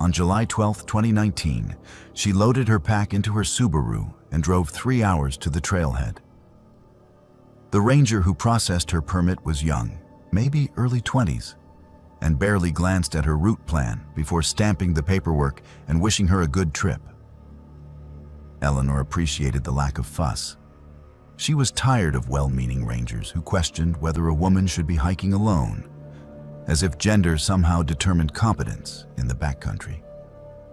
On July 12, 2019, she loaded her pack into her Subaru and drove 3 hours to the trailhead. The ranger who processed her permit was young, maybe early 20s, and barely glanced at her route plan before stamping the paperwork and wishing her a good trip. Eleanor appreciated the lack of fuss. She was tired of well-meaning rangers who questioned whether a woman should be hiking alone, as if gender somehow determined competence in the backcountry.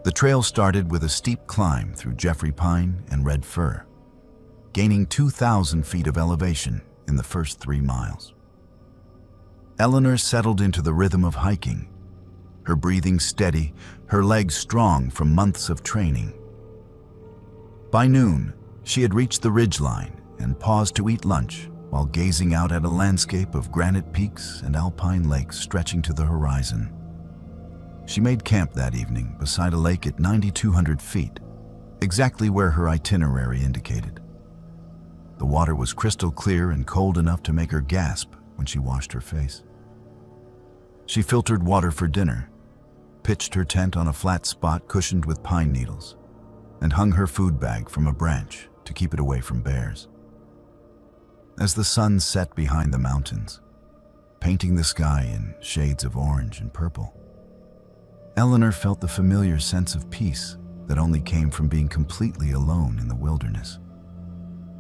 The trail started with a steep climb through Jeffrey pine and red fir, gaining 2,000 feet of elevation in the first 3 miles. Eleanor settled into the rhythm of hiking, her breathing steady, her legs strong from months of training. By noon, she had reached the ridgeline and paused to eat lunch while gazing out at a landscape of granite peaks and alpine lakes stretching to the horizon. She made camp that evening beside a lake at 9,200 feet, exactly where her itinerary indicated. The water was crystal clear and cold enough to make her gasp when she washed her face. She filtered water for dinner, pitched her tent on a flat spot cushioned with pine needles, and hung her food bag from a branch to keep it away from bears. As the sun set behind the mountains, painting the sky in shades of orange and purple, Eleanor felt the familiar sense of peace that only came from being completely alone in the wilderness.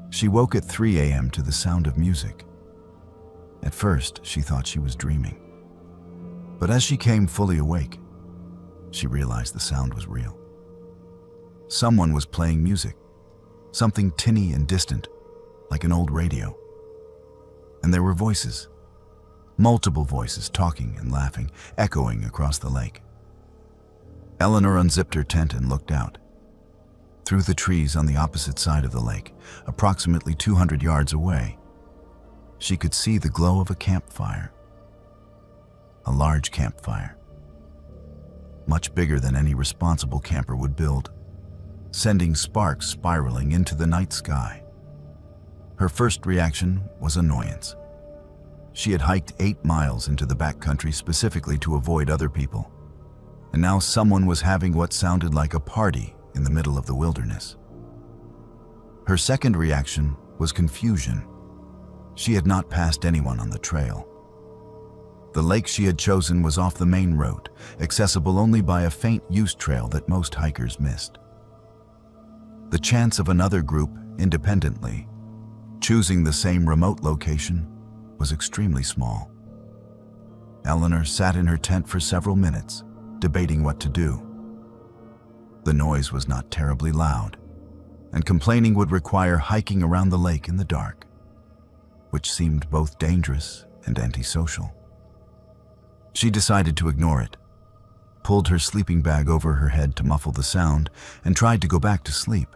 She woke at 3 a.m. to the sound of music. At first, she thought she was dreaming. But as she came fully awake, she realized the sound was real. Someone was playing music, something tinny and distant, like an old radio. And there were voices, multiple voices talking and laughing, echoing across the lake. Eleanor unzipped her tent and looked out. Through the trees on the opposite side of the lake, approximately 200 yards away, she could see the glow of a campfire. A large campfire, much bigger than any responsible camper would build, sending sparks spiraling into the night sky. Her first reaction was annoyance. She had hiked 8 miles into the backcountry specifically to avoid other people, and now someone was having what sounded like a party in the middle of the wilderness. Her second reaction was confusion. She had not passed anyone on the trail. The lake she had chosen was off the main road, accessible only by a faint use trail that most hikers missed. The chance of another group, independently, choosing the same remote location was extremely small. Eleanor sat in her tent for several minutes, debating what to do. The noise was not terribly loud, and complaining would require hiking around the lake in the dark, which seemed both dangerous and antisocial. She decided to ignore it, pulled her sleeping bag over her head to muffle the sound, and tried to go back to sleep.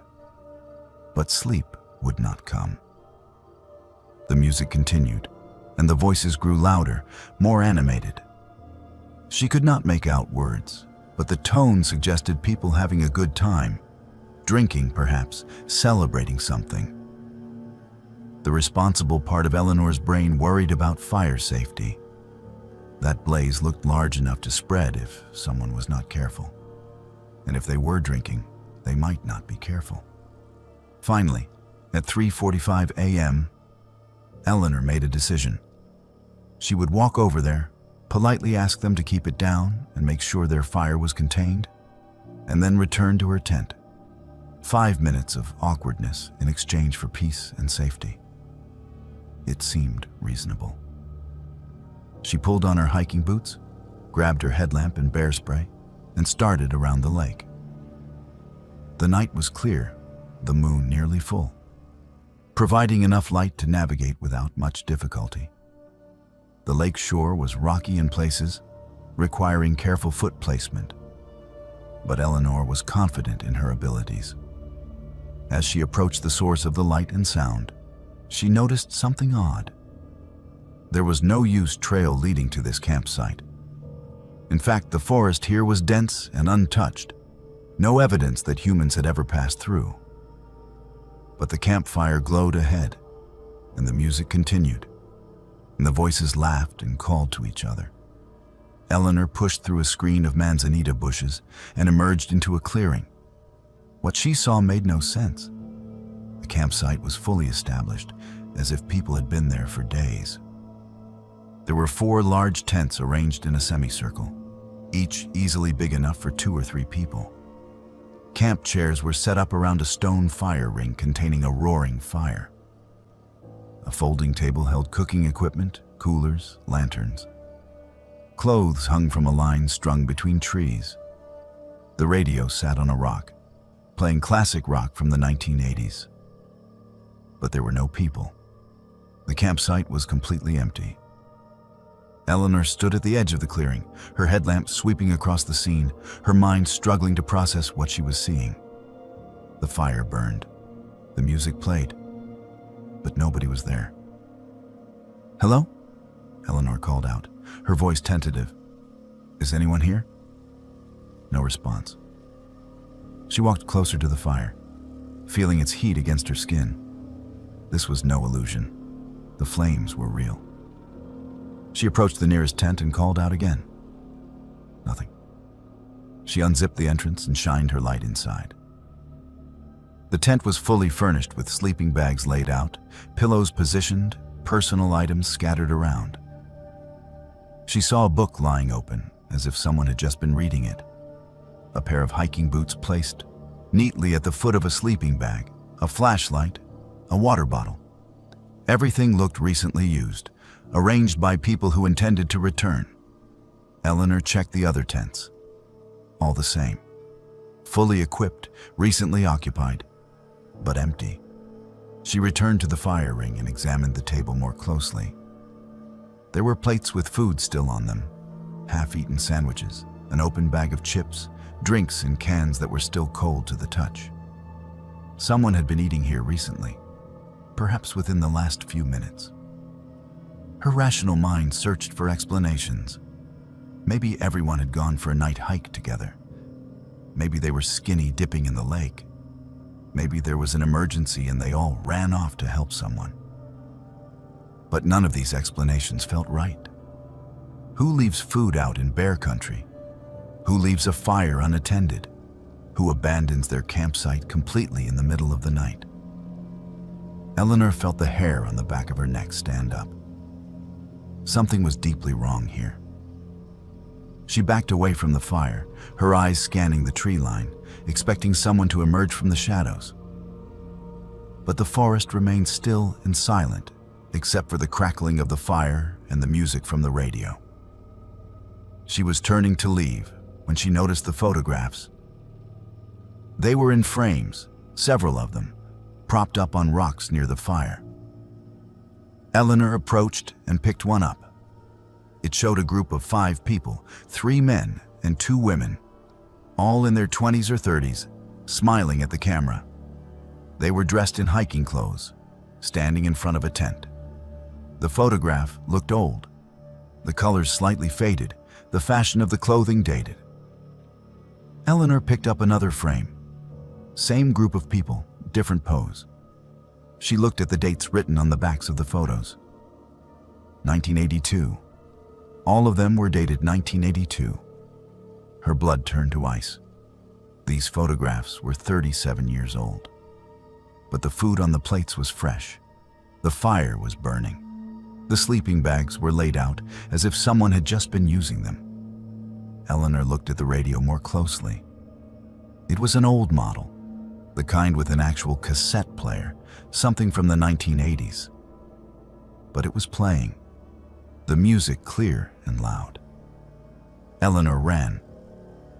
But sleep would not come. The music continued, and the voices grew louder, more animated. She could not make out words, but the tone suggested people having a good time, drinking perhaps, celebrating something. The responsible part of Eleanor's brain worried about fire safety. That blaze looked large enough to spread if someone was not careful. And if they were drinking, they might not be careful. Finally, at 3:45 a.m., Eleanor made a decision. She would walk over there, politely ask them to keep it down and make sure their fire was contained, and then return to her tent. 5 minutes of awkwardness in exchange for peace and safety. It seemed reasonable. She pulled on her hiking boots, grabbed her headlamp and bear spray, and started around the lake. The night was clear, the moon nearly full, providing enough light to navigate without much difficulty. The lake shore was rocky in places, requiring careful foot placement, but Eleanor was confident in her abilities. As she approached the source of the light and sound, she noticed something odd. There was no used trail leading to this campsite. In fact, the forest here was dense and untouched, No evidence that humans had ever passed through. But the campfire glowed ahead, and the music continued, and the voices laughed and called to each other. Eleanor pushed through a screen of manzanita bushes and emerged into a clearing. What she saw made no sense. The campsite was fully established, as if people had been there for days. There were 4 large tents arranged in a semicircle, each easily big enough for 2 or 3 people. Camp chairs were set up around a stone fire ring containing a roaring fire. A folding table held cooking equipment, coolers, lanterns. Clothes hung from a line strung between trees. The radio sat on a rock, playing classic rock from the 1980s. But there were no people. The campsite was completely empty. Eleanor stood at the edge of the clearing, her headlamp sweeping across the scene, her mind struggling to process what she was seeing. The fire burned. The music played. But nobody was there. "Hello?" Eleanor called out, her voice tentative. "Is anyone here?" No response. She walked closer to the fire, feeling its heat against her skin. This was no illusion. The flames were real. She approached the nearest tent and called out again. Nothing. She unzipped the entrance and shined her light inside. The tent was fully furnished with sleeping bags laid out, pillows positioned, personal items scattered around. She saw a book lying open, as if someone had just been reading it. A pair of hiking boots placed neatly at the foot of a sleeping bag, a flashlight, a water bottle. Everything looked recently used, arranged by people who intended to return. Eleanor checked the other tents. All the same. Fully equipped, recently occupied, but empty. She returned to the fire ring and examined the table more closely. There were plates with food still on them, half-eaten sandwiches, an open bag of chips, drinks in cans that were still cold to the touch. Someone had been eating here recently, perhaps within the last few minutes. Her rational mind searched for explanations. Maybe everyone had gone for a night hike together. Maybe they were skinny dipping in the lake. Maybe there was an emergency and they all ran off to help someone. But none of these explanations felt right. Who leaves food out in bear country? Who leaves a fire unattended? Who abandons their campsite completely in the middle of the night? Eleanor felt the hair on the back of her neck stand up. Something was deeply wrong here. She backed away from the fire, her eyes scanning the tree line, expecting someone to emerge from the shadows. But the forest remained still and silent, except for the crackling of the fire and the music from the radio. She was turning to leave when she noticed the photographs. They were in frames, several of them, propped up on rocks near the fire. Eleanor approached and picked one up. It showed a group of 5 people, 3 men and 2 women, all in their 20s or 30s, smiling at the camera. They were dressed in hiking clothes, standing in front of a tent. The photograph looked old, the colors slightly faded, the fashion of the clothing dated. Eleanor picked up another frame. Same group of people, different pose. She looked at the dates written on the backs of the photos. 1982. All of them were dated 1982. Her blood turned to ice. These photographs were 37 years old. But the food on the plates was fresh. The fire was burning. The sleeping bags were laid out as if someone had just been using them. Eleanor looked at the radio more closely. It was an old model, the kind with an actual cassette player, something from the 1980s. But it was playing, the music clear and loud. Eleanor ran.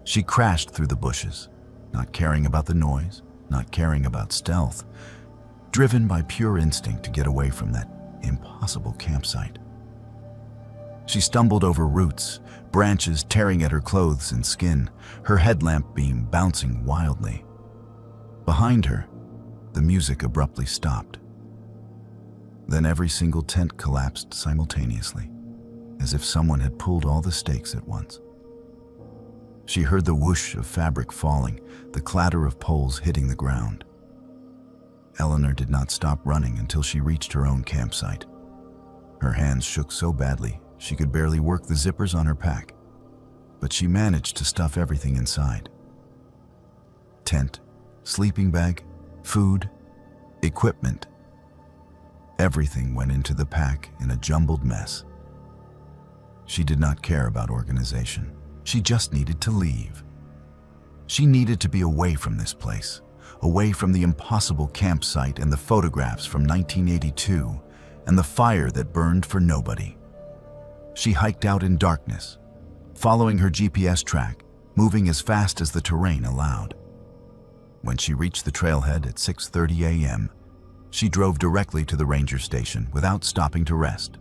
She crashed through the bushes, not caring about the noise, not caring about stealth, driven by pure instinct to get away from that impossible campsite. She stumbled over roots, branches tearing at her clothes and skin, her headlamp beam bouncing wildly. Behind her, the music abruptly stopped. Then every single tent collapsed simultaneously, as if someone had pulled all the stakes at once. She heard the whoosh of fabric falling, the clatter of poles hitting the ground. Eleanor did not stop running until she reached her own campsite. Her hands shook so badly she could barely work the zippers on her pack, but she managed to stuff everything inside. Tent, sleeping bag, food, equipment. Everything went into the pack in a jumbled mess. She did not care about organization. She just needed to leave. She needed to be away from this place, away from the impossible campsite and the photographs from 1982 and the fire that burned for nobody. She hiked out in darkness, following her GPS track, moving as fast as the terrain allowed. When she reached the trailhead at 6:30 a.m., she drove directly to the ranger station without stopping to rest.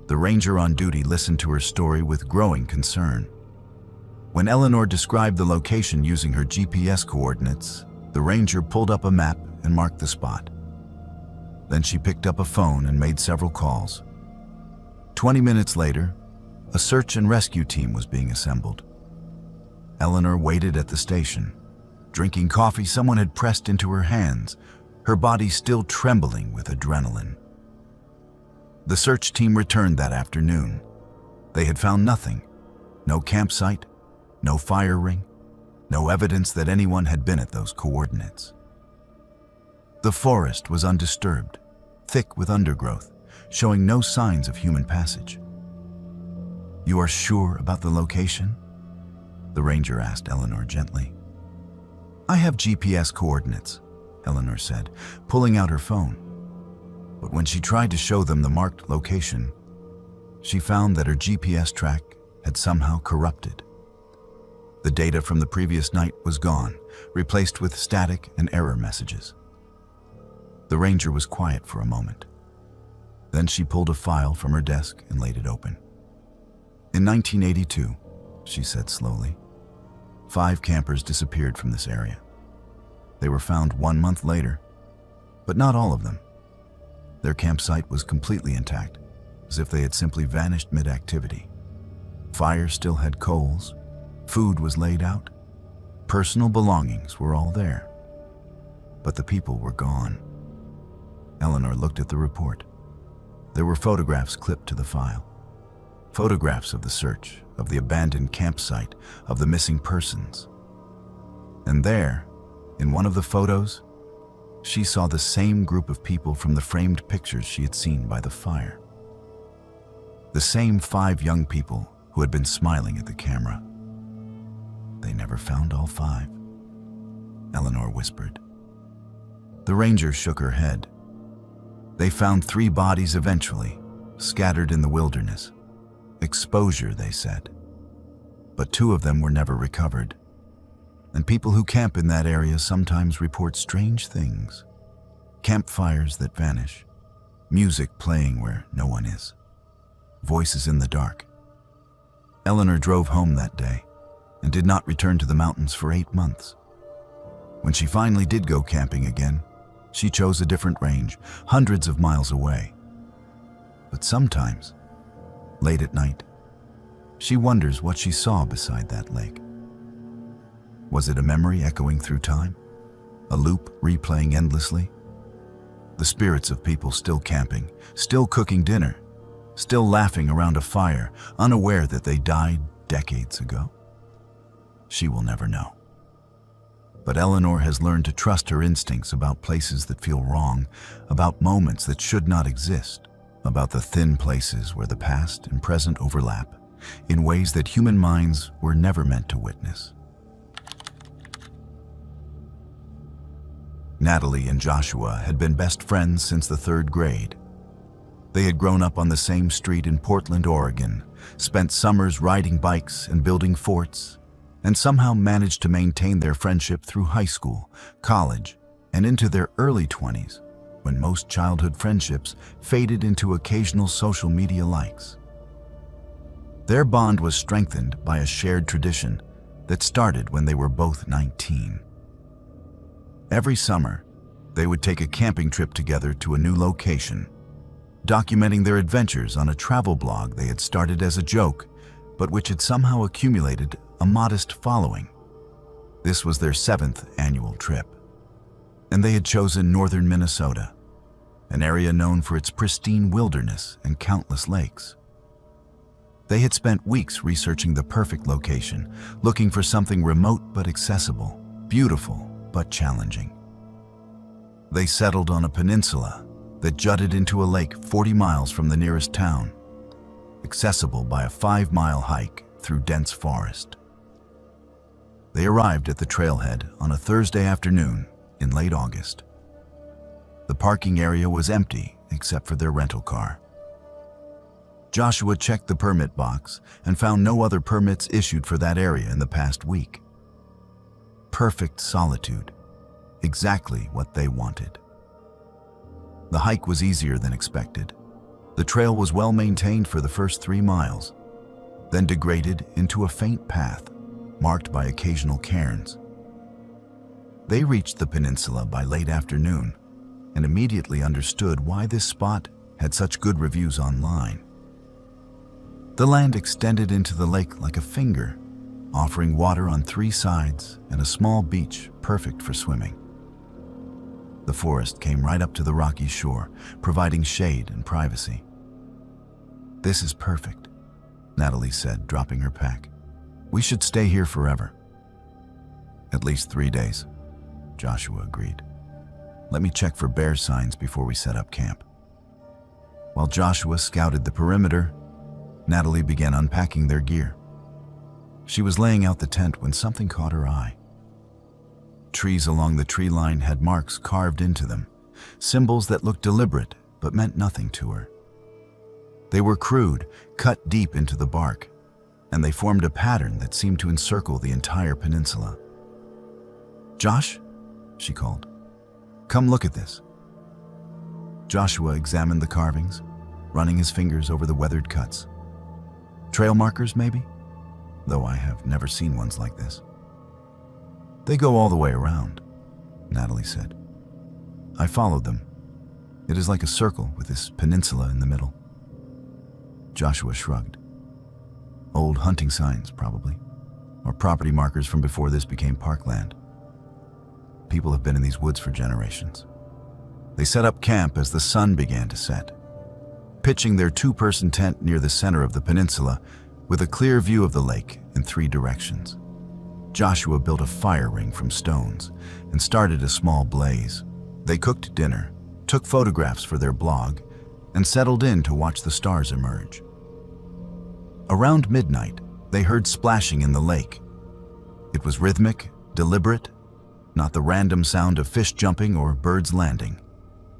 The ranger on duty listened to her story with growing concern. When Eleanor described the location using her GPS coordinates, the ranger pulled up a map and marked the spot. Then she picked up a phone and made several calls. 20 minutes later, a search and rescue team was being assembled. Eleanor waited at the station, drinking coffee someone had pressed into her hands, her body still trembling with adrenaline. The search team returned that afternoon. They had found nothing. No campsite, no fire ring, no evidence that anyone had been at those coordinates. The forest was undisturbed, thick with undergrowth, showing no signs of human passage. "You are sure about the location?" the ranger asked Eleanor gently. "I have GPS coordinates," Eleanor said, pulling out her phone. But when she tried to show them the marked location, she found that her GPS track had somehow corrupted. The data from the previous night was gone, replaced with static and error messages. The ranger was quiet for a moment. Then she pulled a file from her desk and laid it open. "In 1982, she said slowly, 5 campers disappeared from this area. They were found 1 month later, but not all of them. Their campsite was completely intact, as if they had simply vanished mid-activity. Fire still had coals, food was laid out, personal belongings were all there. But the people were gone." Eleanor looked at the report. There were photographs clipped to the file. Photographs of the search, of the abandoned campsite, of the missing persons. And there, in one of the photos, she saw the same group of people from the framed pictures she had seen by the fire. The same 5 young people who had been smiling at the camera. "They never found all 5, Eleanor whispered. The ranger shook her head. "They found 3 bodies eventually, scattered in the wilderness. Exposure, they said. But 2 of them were never recovered. And people who camp in that area sometimes report strange things. Campfires that vanish, music playing where no one is, voices in the dark." Eleanor drove home that day and did not return to the mountains for 8 months. When she finally did go camping again, she chose a different range, hundreds of miles away. But sometimes, late at night, she wonders what she saw beside that lake. Was it a memory echoing through time? A loop replaying endlessly? The spirits of people still camping, still cooking dinner, still laughing around a fire, unaware that they died decades ago? She will never know. But Eleanor has learned to trust her instincts about places that feel wrong, about moments that should not exist, about the thin places where the past and present overlap, in ways that human minds were never meant to witness. Natalie and Joshua had been best friends since the 3rd grade. They had grown up on the same street in Portland, Oregon, spent summers riding bikes and building forts, and somehow managed to maintain their friendship through high school, college, and into their early 20s, when most childhood friendships faded into occasional social media likes. Their bond was strengthened by a shared tradition that started when they were both 19. Every summer, they would take a camping trip together to a new location, documenting their adventures on a travel blog they had started as a joke, but which had somehow accumulated a modest following. This was their 7th annual trip, and they had chosen northern Minnesota, an area known for its pristine wilderness and countless lakes. They had spent weeks researching the perfect location, looking for something remote but accessible, beautiful but challenging. They settled on a peninsula that jutted into a lake 40 miles from the nearest town, accessible by a 5-mile hike through dense forest. They arrived at the trailhead on a Thursday afternoon in late August. The parking area was empty except for their rental car. Joshua checked the permit box and found no other permits issued for that area in the past week. Perfect solitude, exactly what they wanted. The hike was easier than expected. The trail was well maintained for the first 3 miles, then degraded into a faint path marked by occasional cairns. They reached the peninsula by late afternoon and immediately understood why this spot had such good reviews online. The land extended into the lake like a finger, offering water on 3 sides and a small beach perfect for swimming. The forest came right up to the rocky shore, providing shade and privacy. "This is perfect," Natalie said, dropping her pack. "We should stay here forever." "At least 3 days," Joshua agreed. "Let me check for bear signs before we set up camp." While Joshua scouted the perimeter, Natalie began unpacking their gear. She was laying out the tent when something caught her eye. Trees along the tree line had marks carved into them, symbols that looked deliberate but meant nothing to her. They were crude, cut deep into the bark, and they formed a pattern that seemed to encircle the entire peninsula. "Josh," she called, "come look at this." Joshua examined the carvings, running his fingers over the weathered cuts. "Trail markers, maybe? Though I have never seen ones like this." "They go all the way around," Natalie said. "I followed them. It is like a circle with this peninsula in the middle." Joshua shrugged. "Old hunting signs, probably, or property markers from before this became parkland. People have been in these woods for generations." They set up camp as the sun began to set, pitching their 2-person tent near the center of the peninsula with a clear view of the lake in 3 directions. Joshua built a fire ring from stones and started a small blaze. They cooked dinner, took photographs for their blog, and settled in to watch the stars emerge. Around midnight, they heard splashing in the lake. It was rhythmic, deliberate, not the random sound of fish jumping or birds landing.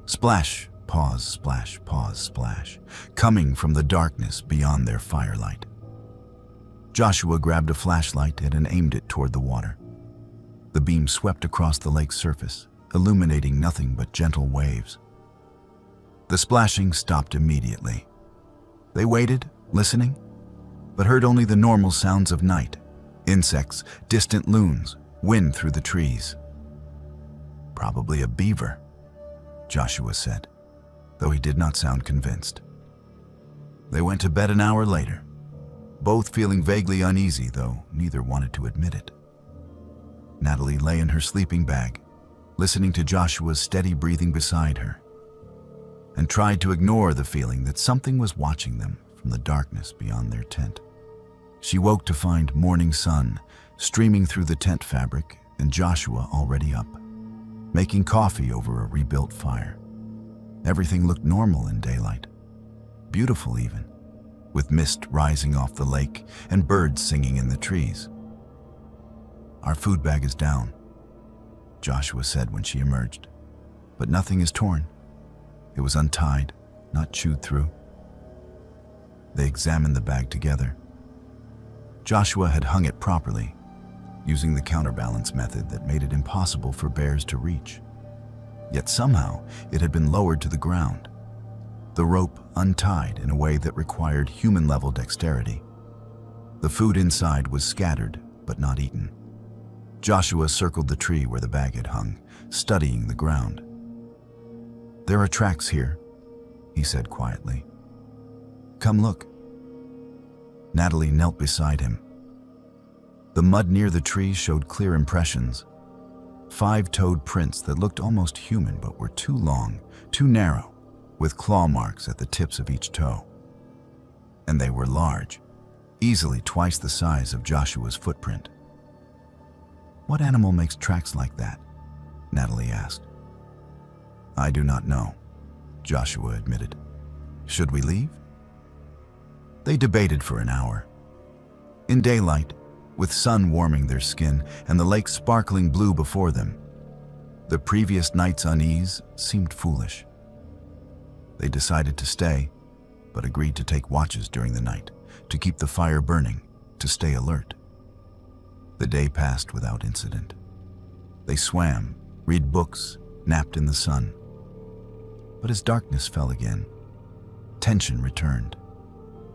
Splash, pause, splash, pause, splash, coming from the darkness beyond their firelight. Joshua grabbed a flashlight and aimed it toward the water. The beam swept across the lake's surface, illuminating nothing but gentle waves. The splashing stopped immediately. They waited, listening, but heard only the normal sounds of night: insects, distant loons, wind through the trees. "Probably a beaver," Joshua said, though he did not sound convinced. They went to bed an hour later, both feeling vaguely uneasy, though neither wanted to admit it. Natalie lay in her sleeping bag, listening to Joshua's steady breathing beside her, and tried to ignore the feeling that something was watching them from the darkness beyond their tent. She woke to find morning sun streaming through the tent fabric and Joshua already up, making coffee over a rebuilt fire. Everything looked normal in daylight, beautiful even, with mist rising off the lake and birds singing in the trees. "Our food bag is down," Joshua said when she emerged, "but nothing is torn. It was untied, not chewed through." They examined the bag together. Joshua had hung it properly, using the counterbalance method that made it impossible for bears to reach. Yet somehow it had been lowered to the ground, the rope untied in a way that required human-level dexterity. The food inside was scattered, but not eaten. Joshua circled the tree where the bag had hung, studying the ground. "There are tracks here," he said quietly. "Come look." Natalie knelt beside him. The mud near the tree showed clear impressions. 5-toed prints that looked almost human but were too long, too narrow, with claw marks at the tips of each toe. And they were large, easily twice the size of Joshua's footprint. "What animal makes tracks like that?" Natalie asked. "I do not know," Joshua admitted. "Should we leave?" They debated for an hour. In daylight, with sun warming their skin and the lake sparkling blue before them, the previous night's unease seemed foolish. They decided to stay, but agreed to take watches during the night, to keep the fire burning, to stay alert. The day passed without incident. They swam, read books, napped in the sun. But as darkness fell again, tension returned.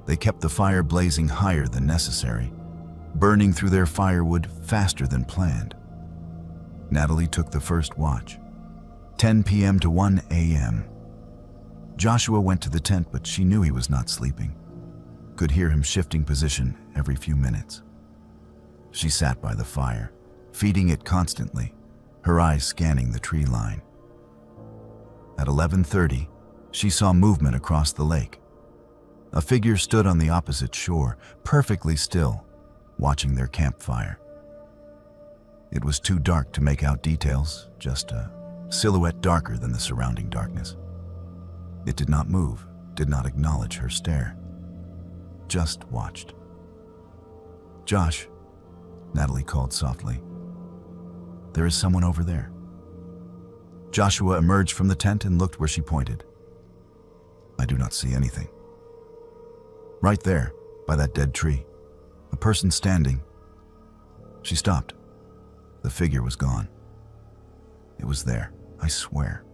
They kept the fire blazing higher than necessary, burning through their firewood faster than planned. Natalie took the first watch, 10 p.m. to 1 a.m. Joshua went to the tent, but she knew he was not sleeping. Could hear him shifting position every few minutes. She sat by the fire, feeding it constantly, her eyes scanning the tree line. At 11:30, she saw movement across the lake. A figure stood on the opposite shore, perfectly still, watching their campfire. It was too dark to make out details, just a silhouette darker than the surrounding darkness. It did not move, did not acknowledge her stare. Just watched. "Josh," Natalie called softly. "There is someone over there." Joshua emerged from the tent and looked where she pointed. "I do not see anything." "Right there, by that dead tree. A person standing." She stopped. The figure was gone. "It was there, I swear."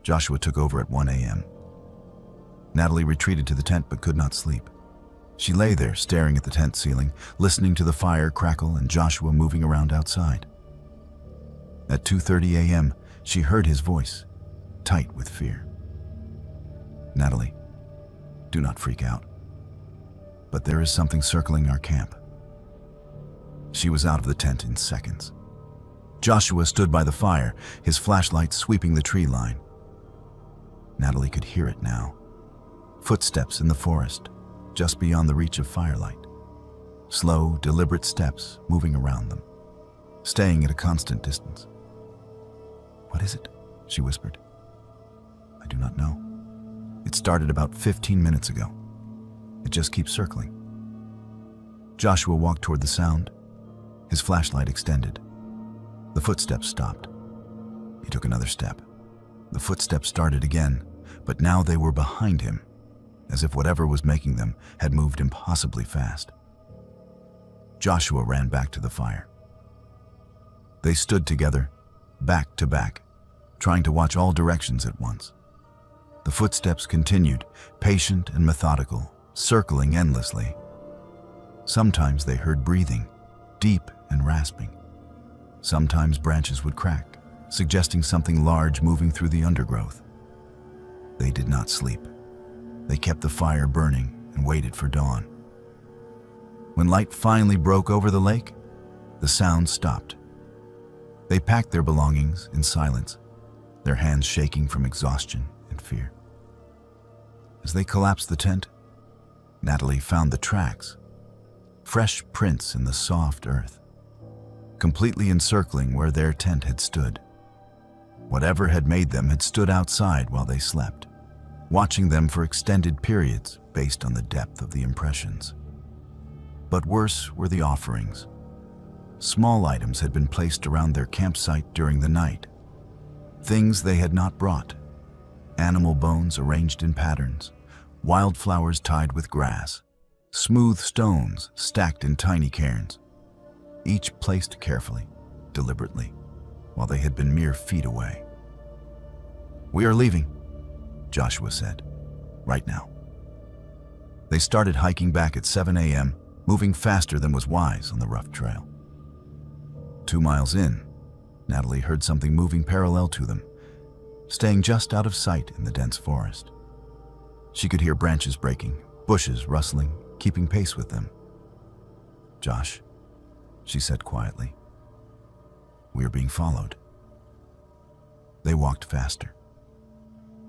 Joshua took over at 1 a.m. Natalie retreated to the tent but could not sleep. She lay there staring at the tent ceiling, listening to the fire crackle and Joshua moving around outside. At 2:30 a.m., she heard his voice, tight with fear. "Natalie, do not freak out. But there is something circling our camp." She was out of the tent in seconds. Joshua stood by the fire, his flashlight sweeping the tree line. Natalie could hear it now. Footsteps in the forest, just beyond the reach of firelight. Slow, deliberate steps moving around them, staying at a constant distance. "What is it?" she whispered. "I do not know. It started about 15 minutes ago. It just keeps circling." Joshua walked toward the sound, his flashlight extended. The footsteps stopped. He took another step. The footsteps started again, but now they were behind him, as if whatever was making them had moved impossibly fast. Joshua ran back to the fire. They stood together, back to back, trying to watch all directions at once. The footsteps continued, patient and methodical, circling endlessly. Sometimes they heard breathing, deep and rasping. Sometimes branches would crack, suggesting something large moving through the undergrowth. They did not sleep. They kept the fire burning and waited for dawn. When light finally broke over the lake, the sound stopped. They packed their belongings in silence, their hands shaking from exhaustion and fear. As they collapsed the tent, Natalie found the tracks, fresh prints in the soft earth, completely encircling where their tent had stood. Whatever had made them had stood outside while they slept, watching them for extended periods based on the depth of the impressions. But worse were the offerings. Small items had been placed around their campsite during the night. Things they had not brought. Animal bones arranged in patterns, wildflowers tied with grass, smooth stones stacked in tiny cairns, each placed carefully, deliberately, while they had been mere feet away. "We are leaving," Joshua said, "right now." They started hiking back at 7 a.m., moving faster than was wise on the rough trail. 2 miles in, Natalie heard something moving parallel to them, staying just out of sight in the dense forest. She could hear branches breaking, bushes rustling, keeping pace with them. "Josh," she said quietly, "we are being followed." They walked faster.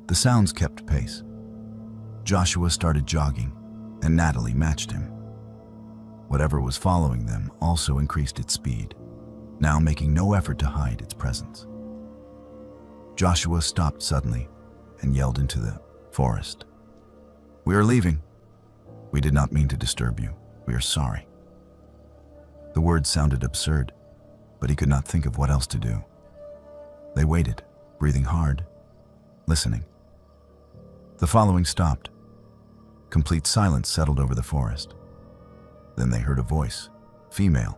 The sounds kept pace. Joshua started jogging, and Natalie matched him. Whatever was following them also increased its speed, now making no effort to hide its presence. Joshua stopped suddenly and yelled into the forest, "We are leaving. We did not mean to disturb you. We are sorry." The words sounded absurd, but he could not think of what else to do. They waited, breathing hard, listening. The following stopped. Complete silence settled over the forest. Then they heard a voice, female,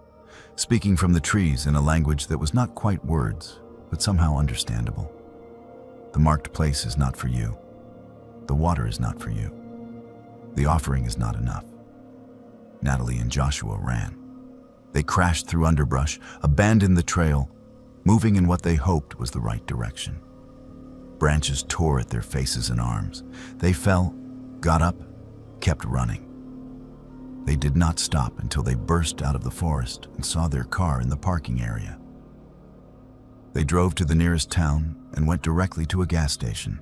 speaking from the trees in a language that was not quite words, but somehow understandable. "The marked place is not for you. The water is not for you. The offering is not enough." Natalie and Joshua ran. They crashed through underbrush, abandoned the trail, moving in what they hoped was the right direction. Branches tore at their faces and arms. They fell, got up, kept running. They did not stop until they burst out of the forest and saw their car in the parking area. They drove to the nearest town and went directly to a gas station.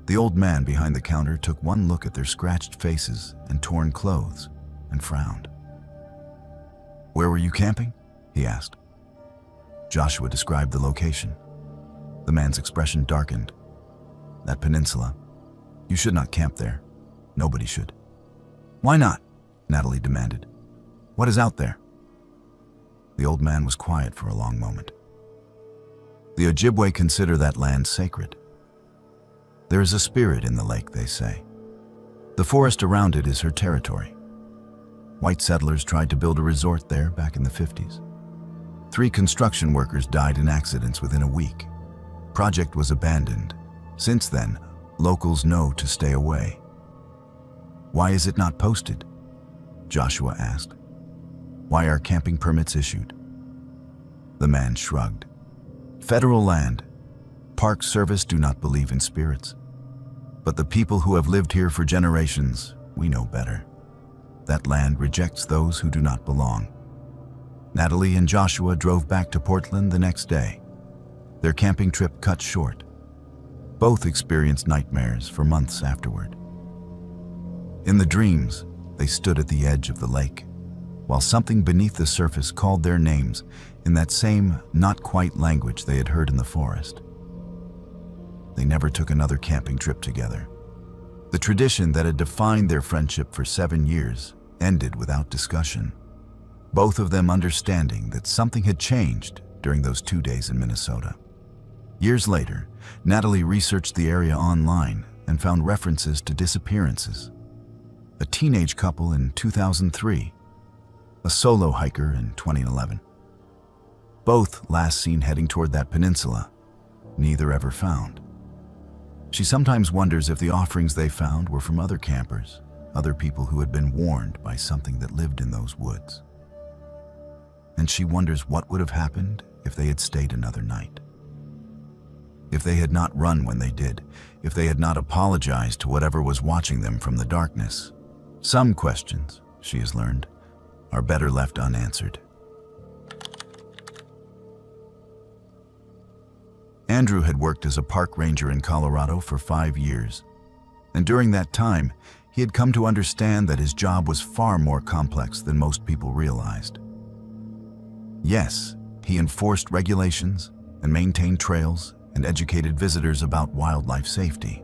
The old man behind the counter took one look at their scratched faces and torn clothes and frowned. "Where were you camping?" he asked. Joshua described the location. The man's expression darkened. "That peninsula. You should not camp there. Nobody should." "Why not?" Natalie demanded. "What is out there?" The old man was quiet for a long moment. "The Ojibwe consider that land sacred. There is a spirit in the lake, they say. The forest around it is her territory. White settlers tried to build a resort there back in the 50s. 3 construction workers died in accidents within a week. Project was abandoned. Since then, locals know to stay away." "Why is it not posted?" Joshua asked. "Why are camping permits issued?" The man shrugged. "Federal land. Park Service do not believe in spirits. But the people who have lived here for generations, we know better. That land rejects those who do not belong." Natalie and Joshua drove back to Portland the next day. Their camping trip cut short. Both experienced nightmares for months afterward. In the dreams, they stood at the edge of the lake, while something beneath the surface called their names in that same not-quite language they had heard in the forest. They never took another camping trip together. The tradition that had defined their friendship for 7 years ended without discussion, both of them understanding that something had changed during those 2 days in Minnesota. Years later, Natalie researched the area online and found references to disappearances. A teenage couple in 2003, a solo hiker in 2011. Both last seen heading toward that peninsula, neither ever found. She sometimes wonders if the offerings they found were from other campers, other people who had been warned by something that lived in those woods. And she wonders what would have happened if they had stayed another night. If they had not run when they did, if they had not apologized to whatever was watching them from the darkness. Some questions, she has learned, are better left unanswered. Andrew had worked as a park ranger in Colorado for 5 years, and during that time, he had come to understand that his job was far more complex than most people realized. Yes, he enforced regulations and maintained trails and educated visitors about wildlife safety.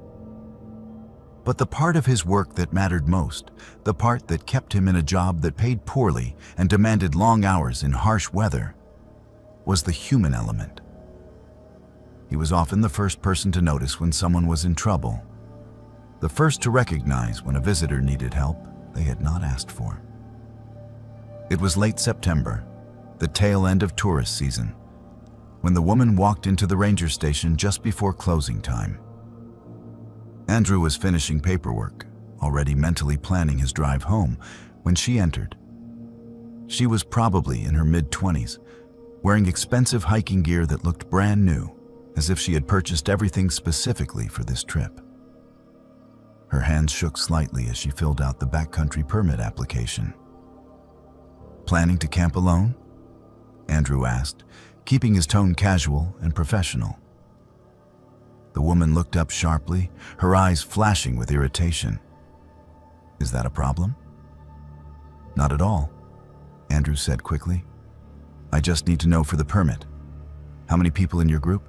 But the part of his work that mattered most, the part that kept him in a job that paid poorly and demanded long hours in harsh weather, was the human element. He was often the first person to notice when someone was in trouble, the first to recognize when a visitor needed help they had not asked for. It was late September, the tail end of tourist season, when the woman walked into the ranger station just before closing time. Andrew was finishing paperwork, already mentally planning his drive home, when she entered. She was probably in her mid-20s, wearing expensive hiking gear that looked brand new, as if she had purchased everything specifically for this trip. Her hands shook slightly as she filled out the backcountry permit application. "Planning to camp alone?" Andrew asked, keeping his tone casual and professional. The woman looked up sharply, her eyes flashing with irritation. "Is that a problem?" "Not at all," Andrew said quickly. "I just need to know for the permit. How many people in your group?"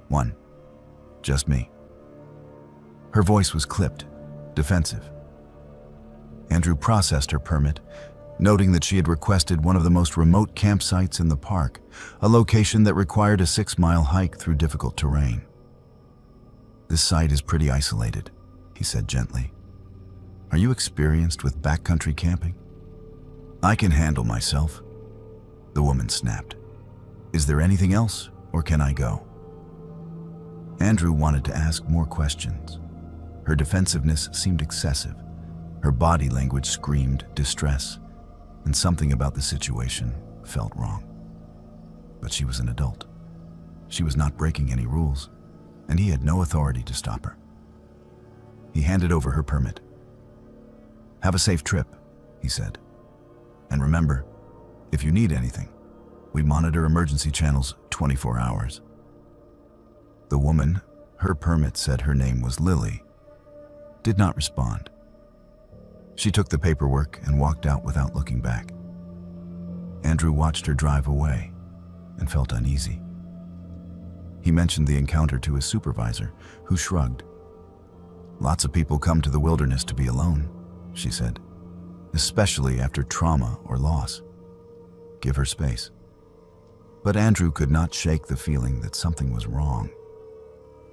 "One. Just me." Her voice was clipped, defensive. Andrew processed her permit, noting that she had requested one of the most remote campsites in the park, a location that required a 6-mile hike through difficult terrain. "This site is pretty isolated," he said gently. "Are you experienced with backcountry camping?" "I can handle myself," the woman snapped. "Is there anything else, or can I go?" Andrew wanted to ask more questions. Her defensiveness seemed excessive. Her body language screamed distress, and something about the situation felt wrong. But she was an adult. She was not breaking any rules, and he had no authority to stop her. He handed over her permit. "Have a safe trip," he said. "And remember, if you need anything, we monitor emergency channels 24 hours. The woman, her permit said her name was Lily, did not respond. She took the paperwork and walked out without looking back. Andrew watched her drive away and felt uneasy. He mentioned the encounter to his supervisor, who shrugged. "Lots of people come to the wilderness to be alone," she said, "especially after trauma or loss. Give her space." But Andrew could not shake the feeling that something was wrong.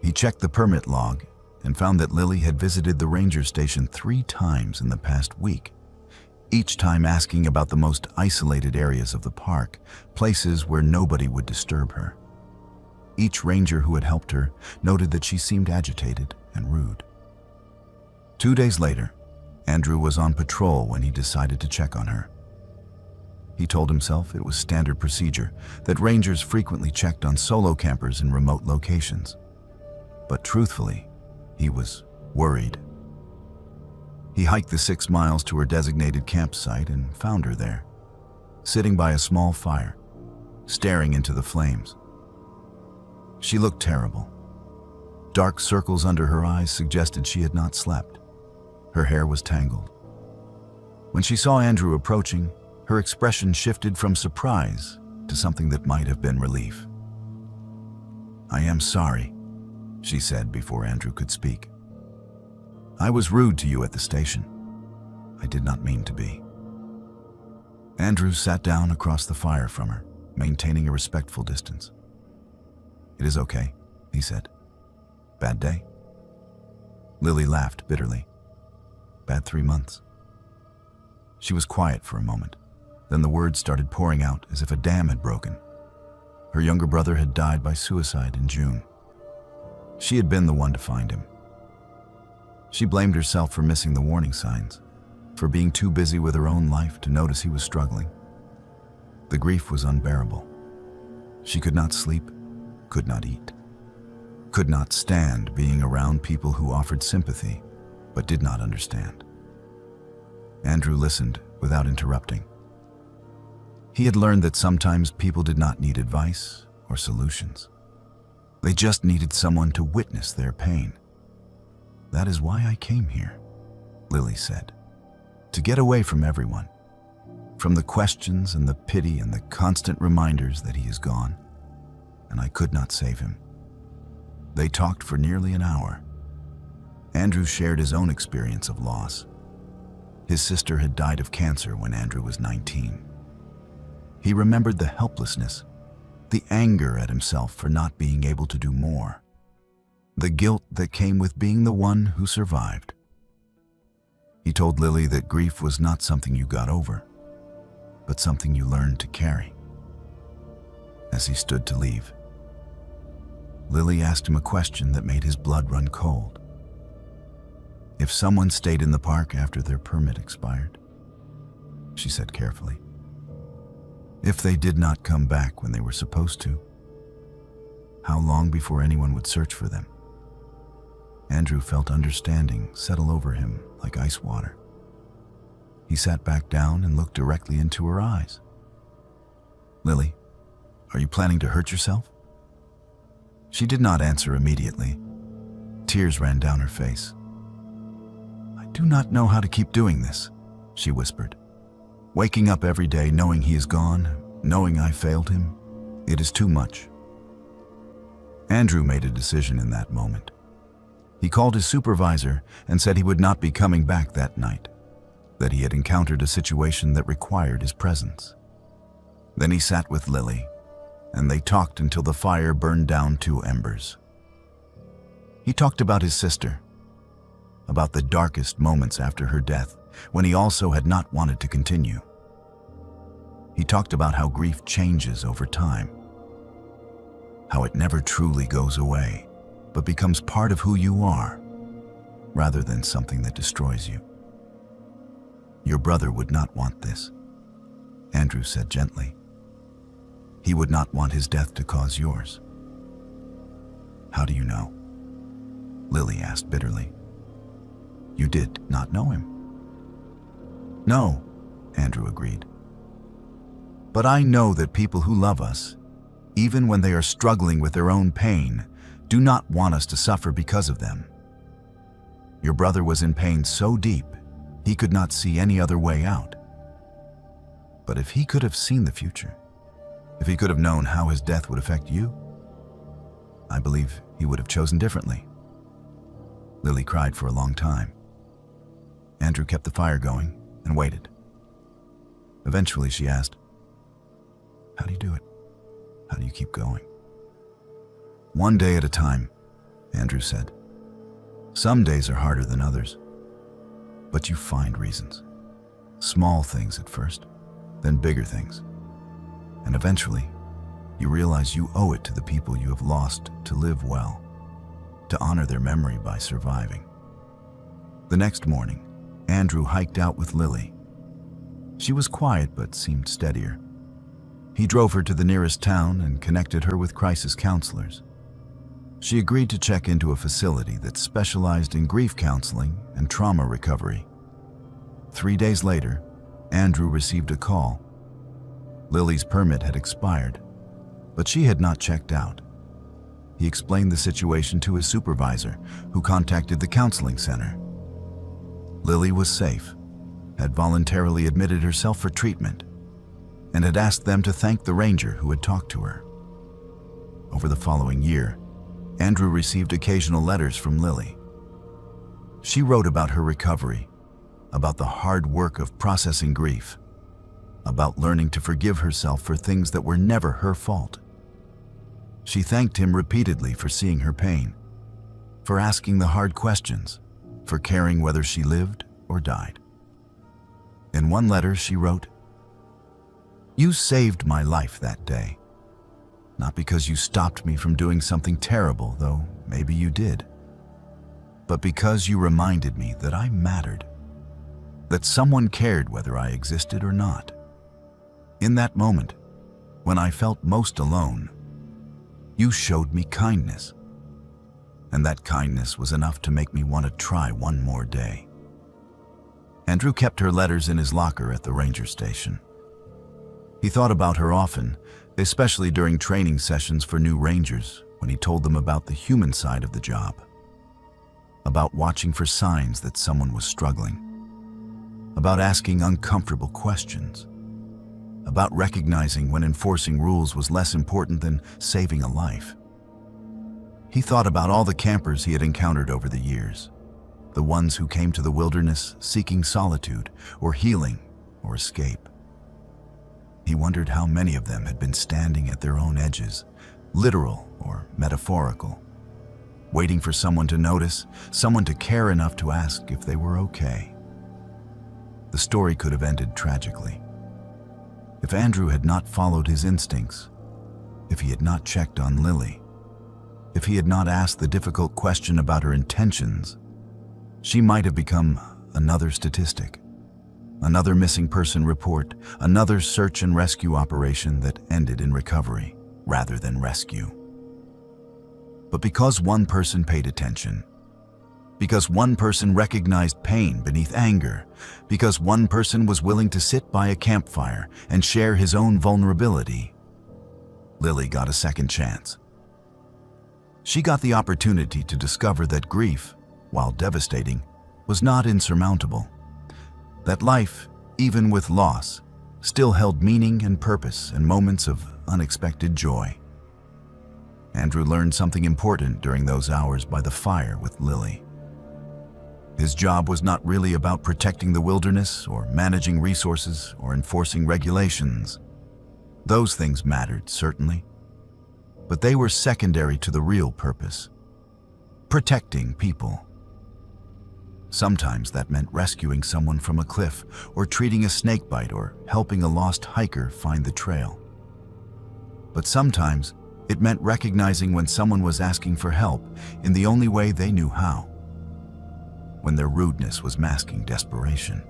He checked the permit log and found that Lily had visited the ranger station 3 times in the past week, each time asking about the most isolated areas of the park, places where nobody would disturb her. Each ranger who had helped her noted that she seemed agitated and rude. 2 days later, Andrew was on patrol when he decided to check on her. He told himself it was standard procedure, that rangers frequently checked on solo campers in remote locations. But truthfully, he was worried. He hiked the 6 miles to her designated campsite and found her there, sitting by a small fire, staring into the flames. She looked terrible. Dark circles under her eyes suggested she had not slept. Her hair was tangled. When she saw Andrew approaching, her expression shifted from surprise to something that might have been relief. "I am sorry," she said before Andrew could speak. "I was rude to you at the station. I did not mean to be." Andrew sat down across the fire from her, maintaining a respectful distance. "It is okay," he said. "Bad day?" Lily laughed bitterly. "Bad 3 months." She was quiet for a moment. Then the words started pouring out as if a dam had broken. Her younger brother had died by suicide in June. She had been the one to find him. She blamed herself for missing the warning signs, for being too busy with her own life to notice he was struggling. The grief was unbearable. She could not sleep, could not eat, could not stand being around people who offered sympathy but did not understand. Andrew listened without interrupting. He had learned that sometimes people did not need advice or solutions. They just needed someone to witness their pain. "That is why I came here," Lily said. "To get away from everyone, from the questions and the pity and the constant reminders that he is gone, and I could not save him." They talked for nearly an hour. Andrew shared his own experience of loss. His sister had died of cancer when Andrew was 19. He remembered the helplessness, the anger at himself for not being able to do more, the guilt that came with being the one who survived. He told Lily that grief was not something you got over, but something you learned to carry. As he stood to leave, Lily asked him a question that made his blood run cold. "If someone stayed in the park after their permit expired," she said carefully, "if they did not come back when they were supposed to, how long before anyone would search for them?" Andrew felt understanding settle over him like ice water. He sat back down and looked directly into her eyes. "Lily, are you planning to hurt yourself?" She did not answer immediately. Tears ran down her face. "I do not know how to keep doing this," she whispered. "Waking up every day knowing he is gone, knowing I failed him, it is too much." Andrew made a decision in that moment. He called his supervisor and said he would not be coming back that night, that he had encountered a situation that required his presence. Then he sat with Lily, and they talked until the fire burned down to embers. He talked about his sister, about the darkest moments after her death, when he also had not wanted to continue. He talked about how grief changes over time, how it never truly goes away, but becomes part of who you are, rather than something that destroys you. "Your brother would not want this," Andrew said gently. "He would not want his death to cause yours." "How do you know?" Lily asked bitterly. "You did not know him." "No," Andrew agreed. "But I know that people who love us, even when they are struggling with their own pain, do not want us to suffer because of them. Your brother was in pain so deep, he could not see any other way out. But if he could have seen the future, if he could have known how his death would affect you, I believe he would have chosen differently." Lily cried for a long time. Andrew kept the fire going and waited. Eventually she asked, "How do you do it? How do you keep going?" "One day at a time," Andrew said. "Some days are harder than others, but you find reasons. Small things at first, then bigger things. And eventually, you realize you owe it to the people you have lost to live well, to honor their memory by surviving." The next morning, Andrew hiked out with Lily. She was quiet but seemed steadier. He drove her to the nearest town and connected her with crisis counselors. She agreed to check into a facility that specialized in grief counseling and trauma recovery. 3 days later, Andrew received a call. Lily's permit had expired, but she had not checked out. He explained the situation to his supervisor, who contacted the counseling center. Lily was safe, had voluntarily admitted herself for treatment, and had asked them to thank the ranger who had talked to her. Over the following year, Andrew received occasional letters from Lily. She wrote about her recovery, about the hard work of processing grief, about learning to forgive herself for things that were never her fault. She thanked him repeatedly for seeing her pain, for asking the hard questions, for caring whether she lived or died. In one letter she wrote, "You saved my life that day. Not because you stopped me from doing something terrible, though maybe you did, but because you reminded me that I mattered, that someone cared whether I existed or not. In that moment, when I felt most alone, you showed me kindness, and that kindness was enough to make me want to try one more day." Andrew kept her letters in his locker at the ranger station. He thought about her often, especially during training sessions for new rangers, when he told them about the human side of the job, about watching for signs that someone was struggling, about asking uncomfortable questions, about recognizing when enforcing rules was less important than saving a life. He thought about all the campers he had encountered over the years, the ones who came to the wilderness seeking solitude or healing or escape. He wondered how many of them had been standing at their own edges, literal or metaphorical, waiting for someone to notice, someone to care enough to ask if they were okay. The story could have ended tragically. If Andrew had not followed his instincts, if he had not checked on Lily, if he had not asked the difficult question about her intentions, she might have become another statistic, another missing person report, another search and rescue operation that ended in recovery rather than rescue. But because one person paid attention, because one person recognized pain beneath anger, because one person was willing to sit by a campfire and share his own vulnerability, Lily got a second chance. She got the opportunity to discover that grief, while devastating, was not insurmountable. That life, even with loss, still held meaning and purpose and moments of unexpected joy. Andrew learned something important during those hours by the fire with Lily. His job was not really about protecting the wilderness or managing resources or enforcing regulations. Those things mattered, certainly, but they were secondary to the real purpose: protecting people. Sometimes that meant rescuing someone from a cliff, or treating a snakebite, or helping a lost hiker find the trail. But sometimes it meant recognizing when someone was asking for help in the only way they knew how, when their rudeness was masking desperation,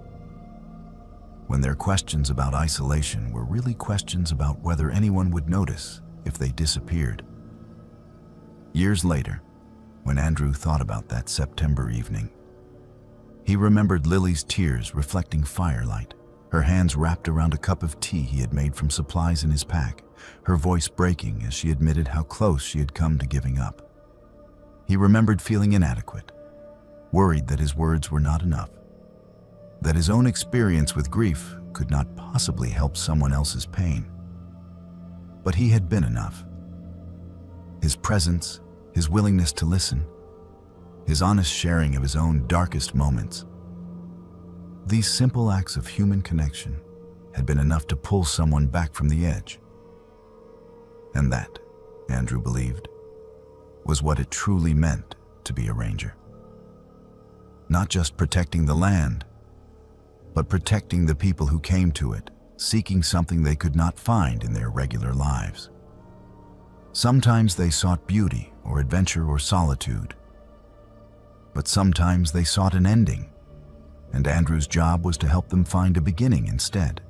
when their questions about isolation were really questions about whether anyone would notice if they disappeared. Years later, when Andrew thought about that September evening, he remembered Lily's tears reflecting firelight, her hands wrapped around a cup of tea he had made from supplies in his pack, her voice breaking as she admitted how close she had come to giving up. He remembered feeling inadequate, worried that his words were not enough, that his own experience with grief could not possibly help someone else's pain. But he had been enough. His presence, his willingness to listen, his honest sharing of his own darkest moments. These simple acts of human connection had been enough to pull someone back from the edge. And that, Andrew believed, was what it truly meant to be a ranger. Not just protecting the land, but protecting the people who came to it, seeking something they could not find in their regular lives. Sometimes they sought beauty or adventure or solitude, but sometimes they sought an ending, and Andrew's job was to help them find a beginning instead.